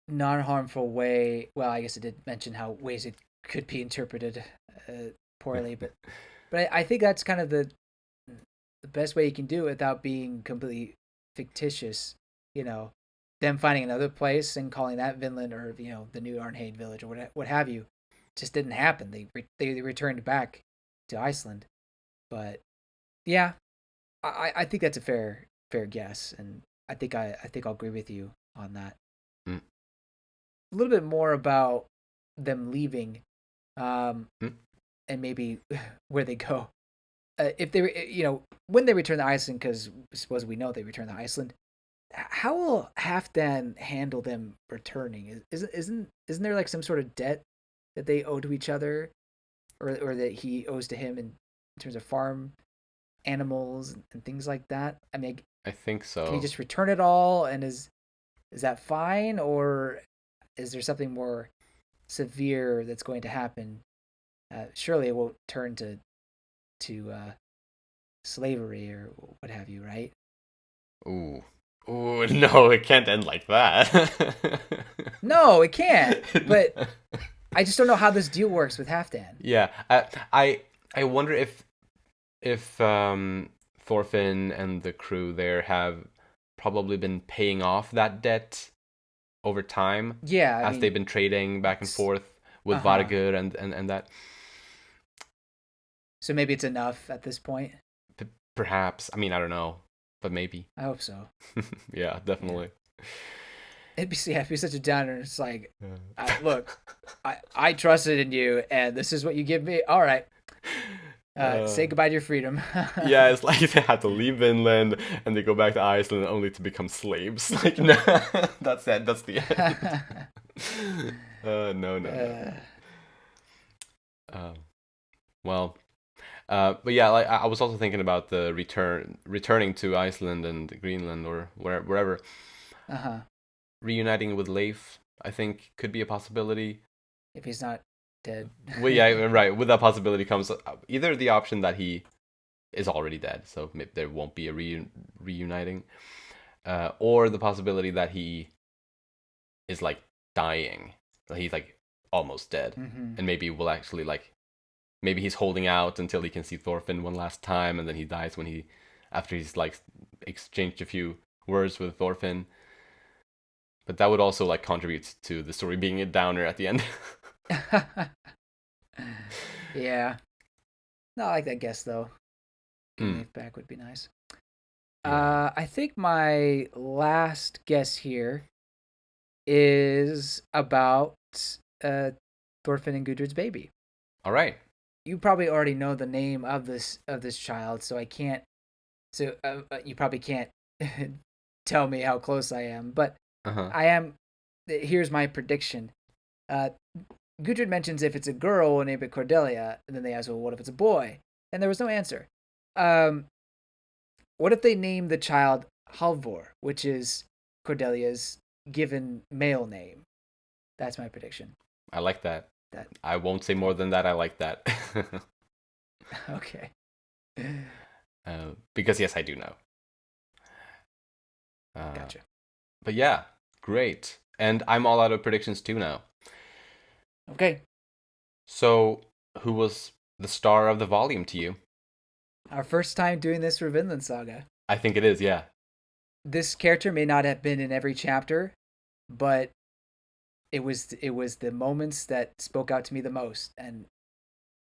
non-harmful way. Well, I guess it did mention how ways it could be interpreted poorly, but I think that's kind of the best way you can do it without being completely fictitious. You know, them finding another place and calling that Vinland or the new Arnheid village or what have you, just didn't happen. They returned back to Iceland, but yeah, I think that's a fair guess, and I think I'll agree with you on that. Mm. little bit more about them leaving, Hmm? and maybe where they go. If they, when they return to Iceland, because suppose we know they return to Iceland, how will Halfdan handle them returning? Isn't there like some sort of debt that they owe to each other, or that he owes to him in terms of farm animals and things like that? I mean, I think can he so. just return it all, and is that fine, or is there something more severe that's going to happen? Surely it won't turn to slavery or what have you, right? Ooh. Ooh, no, it can't end like that. No, it can't. But I just don't know how this deal works with Halfdan. Yeah, I wonder if Thorfinn and the crew there have probably been paying off that debt over time Yeah, I as they've mean, been trading back and forth with uh-huh. Vargur and that. So maybe it's enough at this point. Perhaps. I mean, I don't know, but maybe. I hope so. Yeah, Yeah. definitely. It'd be such a downer. It's like, Yeah. look, I trusted in you, and this is what you give me. All right. Uh, Say goodbye to your freedom. yeah, it's like they had to leave Vinland and they go back to Iceland only to become slaves. Like, no, that's it. That's the end. No, no, no. uh, Uh, well, but yeah, like I was also thinking about the returning to Iceland and Greenland or wherever, uh-huh. reuniting with Leif. I think could be a possibility. If he's not dead. Well, yeah, right. With that possibility comes either the option that he is already dead, so maybe there won't be a reuniting, or the possibility that he is like dying, that he's like almost dead, Hmm. and maybe will actually like maybe he's holding out until he can see Thorfinn one last time, and then he dies when he after he's like exchanged a few words with Thorfinn. But that would also like contribute to the story being a downer at the end. Yeah. Not like that guess though. Getting Hmm. Leif back would be nice. Yeah. I think my last guess here is about uh Thorfinn and Gudrid's baby. All right. You probably already know the name of this child, so I can't. So you probably can't tell me how close I am, but Uh huh. I am. Here's my prediction. Uh, Gudrid mentions if it's a girl, we'll name it Cordelia, and then they ask, "Well, what if it's a boy?" And there was no answer. Um, what if they name the child Halvor, which is Cordelia's given male name? That's my prediction. I like that. That I won't say more than that. I like that. okay. Because yes, I do know. Gotcha. But yeah, great. And I'm all out of predictions too now. Okay. So, who was the star of the volume to you? Our first time doing this for Vinland Saga. I think it is, yeah. This character may not have been in every chapter, but it was the moments that spoke out to me the most, and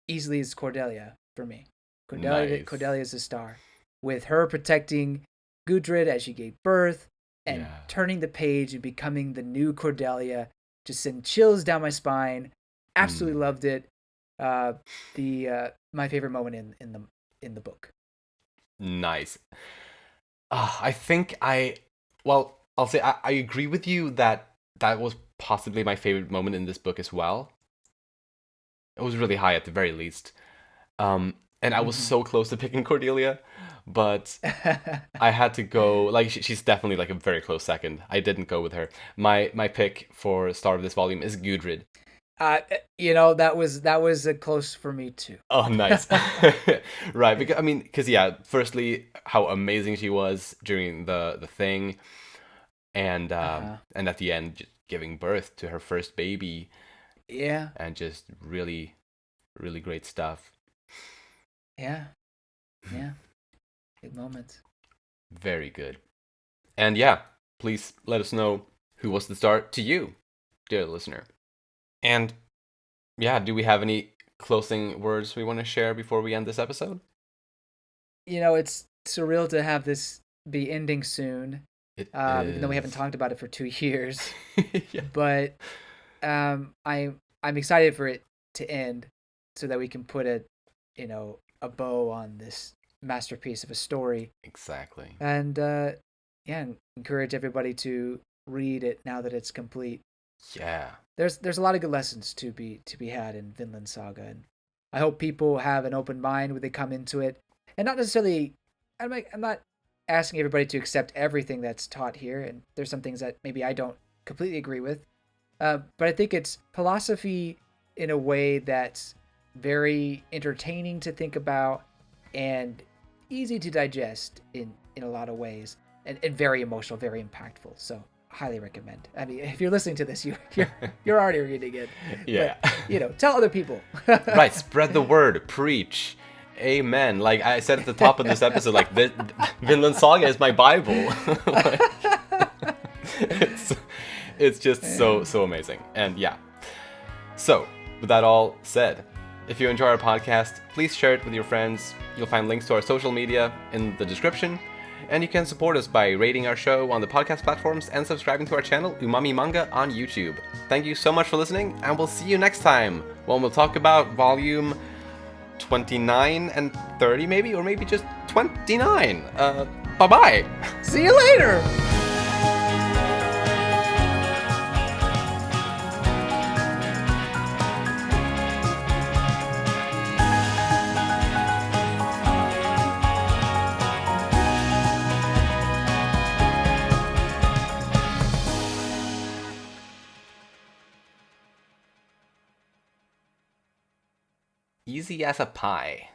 easily is Cordelia for me. Nice. Cordelia is a star, with her protecting Gudrid as she gave birth, and Yeah. turning the page and becoming the new Cordelia. Just sent chills down my spine. Absolutely Mm, loved it. The My favorite moment in the book. nice. I think I'll say I agree with you that that was possibly my favorite moment in this book as well. It was really high at the very least. And I was Hmm. so close to picking Cordelia, but I had to go. Like she's definitely like a very close second. I didn't go with her. My pick for star of this volume is Gudrid. That was a close for me too. Oh, nice. Right, because I mean, because yeah, firstly, how amazing she was during the thing, Uh-huh. and at the end, just giving birth to her first baby, Yeah. and just really, really great stuff. Yeah. Yeah. Big moments. Very good. And yeah, please let us know who was the star to you, dear listener. And yeah, do we have any closing words we want to share before we end this episode? It's surreal to have this be ending soon, It even though we haven't is. talked about it for 2 years. Yeah. But I'm excited for it to end, so that we can put a bow on this masterpiece of a story. Exactly. And yeah, encourage everybody to read it now that it's complete. Yeah. There's a lot of good lessons to be had in Vinland Saga, and I hope people have an open mind when they come into it, and not necessarily. I'm not asking everybody to accept everything that's taught here, and there's some things that maybe I don't completely agree with, but I think it's philosophy in a way that's very entertaining to think about and easy to digest in a lot of ways, and very emotional, very impactful. So highly recommend. I mean, if you're listening to this, you're already reading it. Yeah. But, tell other people. Right. Spread the word. Preach. Amen. Like I said at the top of this episode, like Vinland Saga is my Bible. Like, it's just so amazing. And yeah. So, with that all said, if you enjoy our podcast, please share it with your friends. You'll find links to our social media in the description. And you can support us by rating our show on the podcast platforms and subscribing to our channel, Umami Manga, on YouTube. Thank you so much for listening, and we'll see you next time when we'll talk about volume 29 and 30 maybe, or maybe just 29. Bye-bye. See you later. Easy as a pie.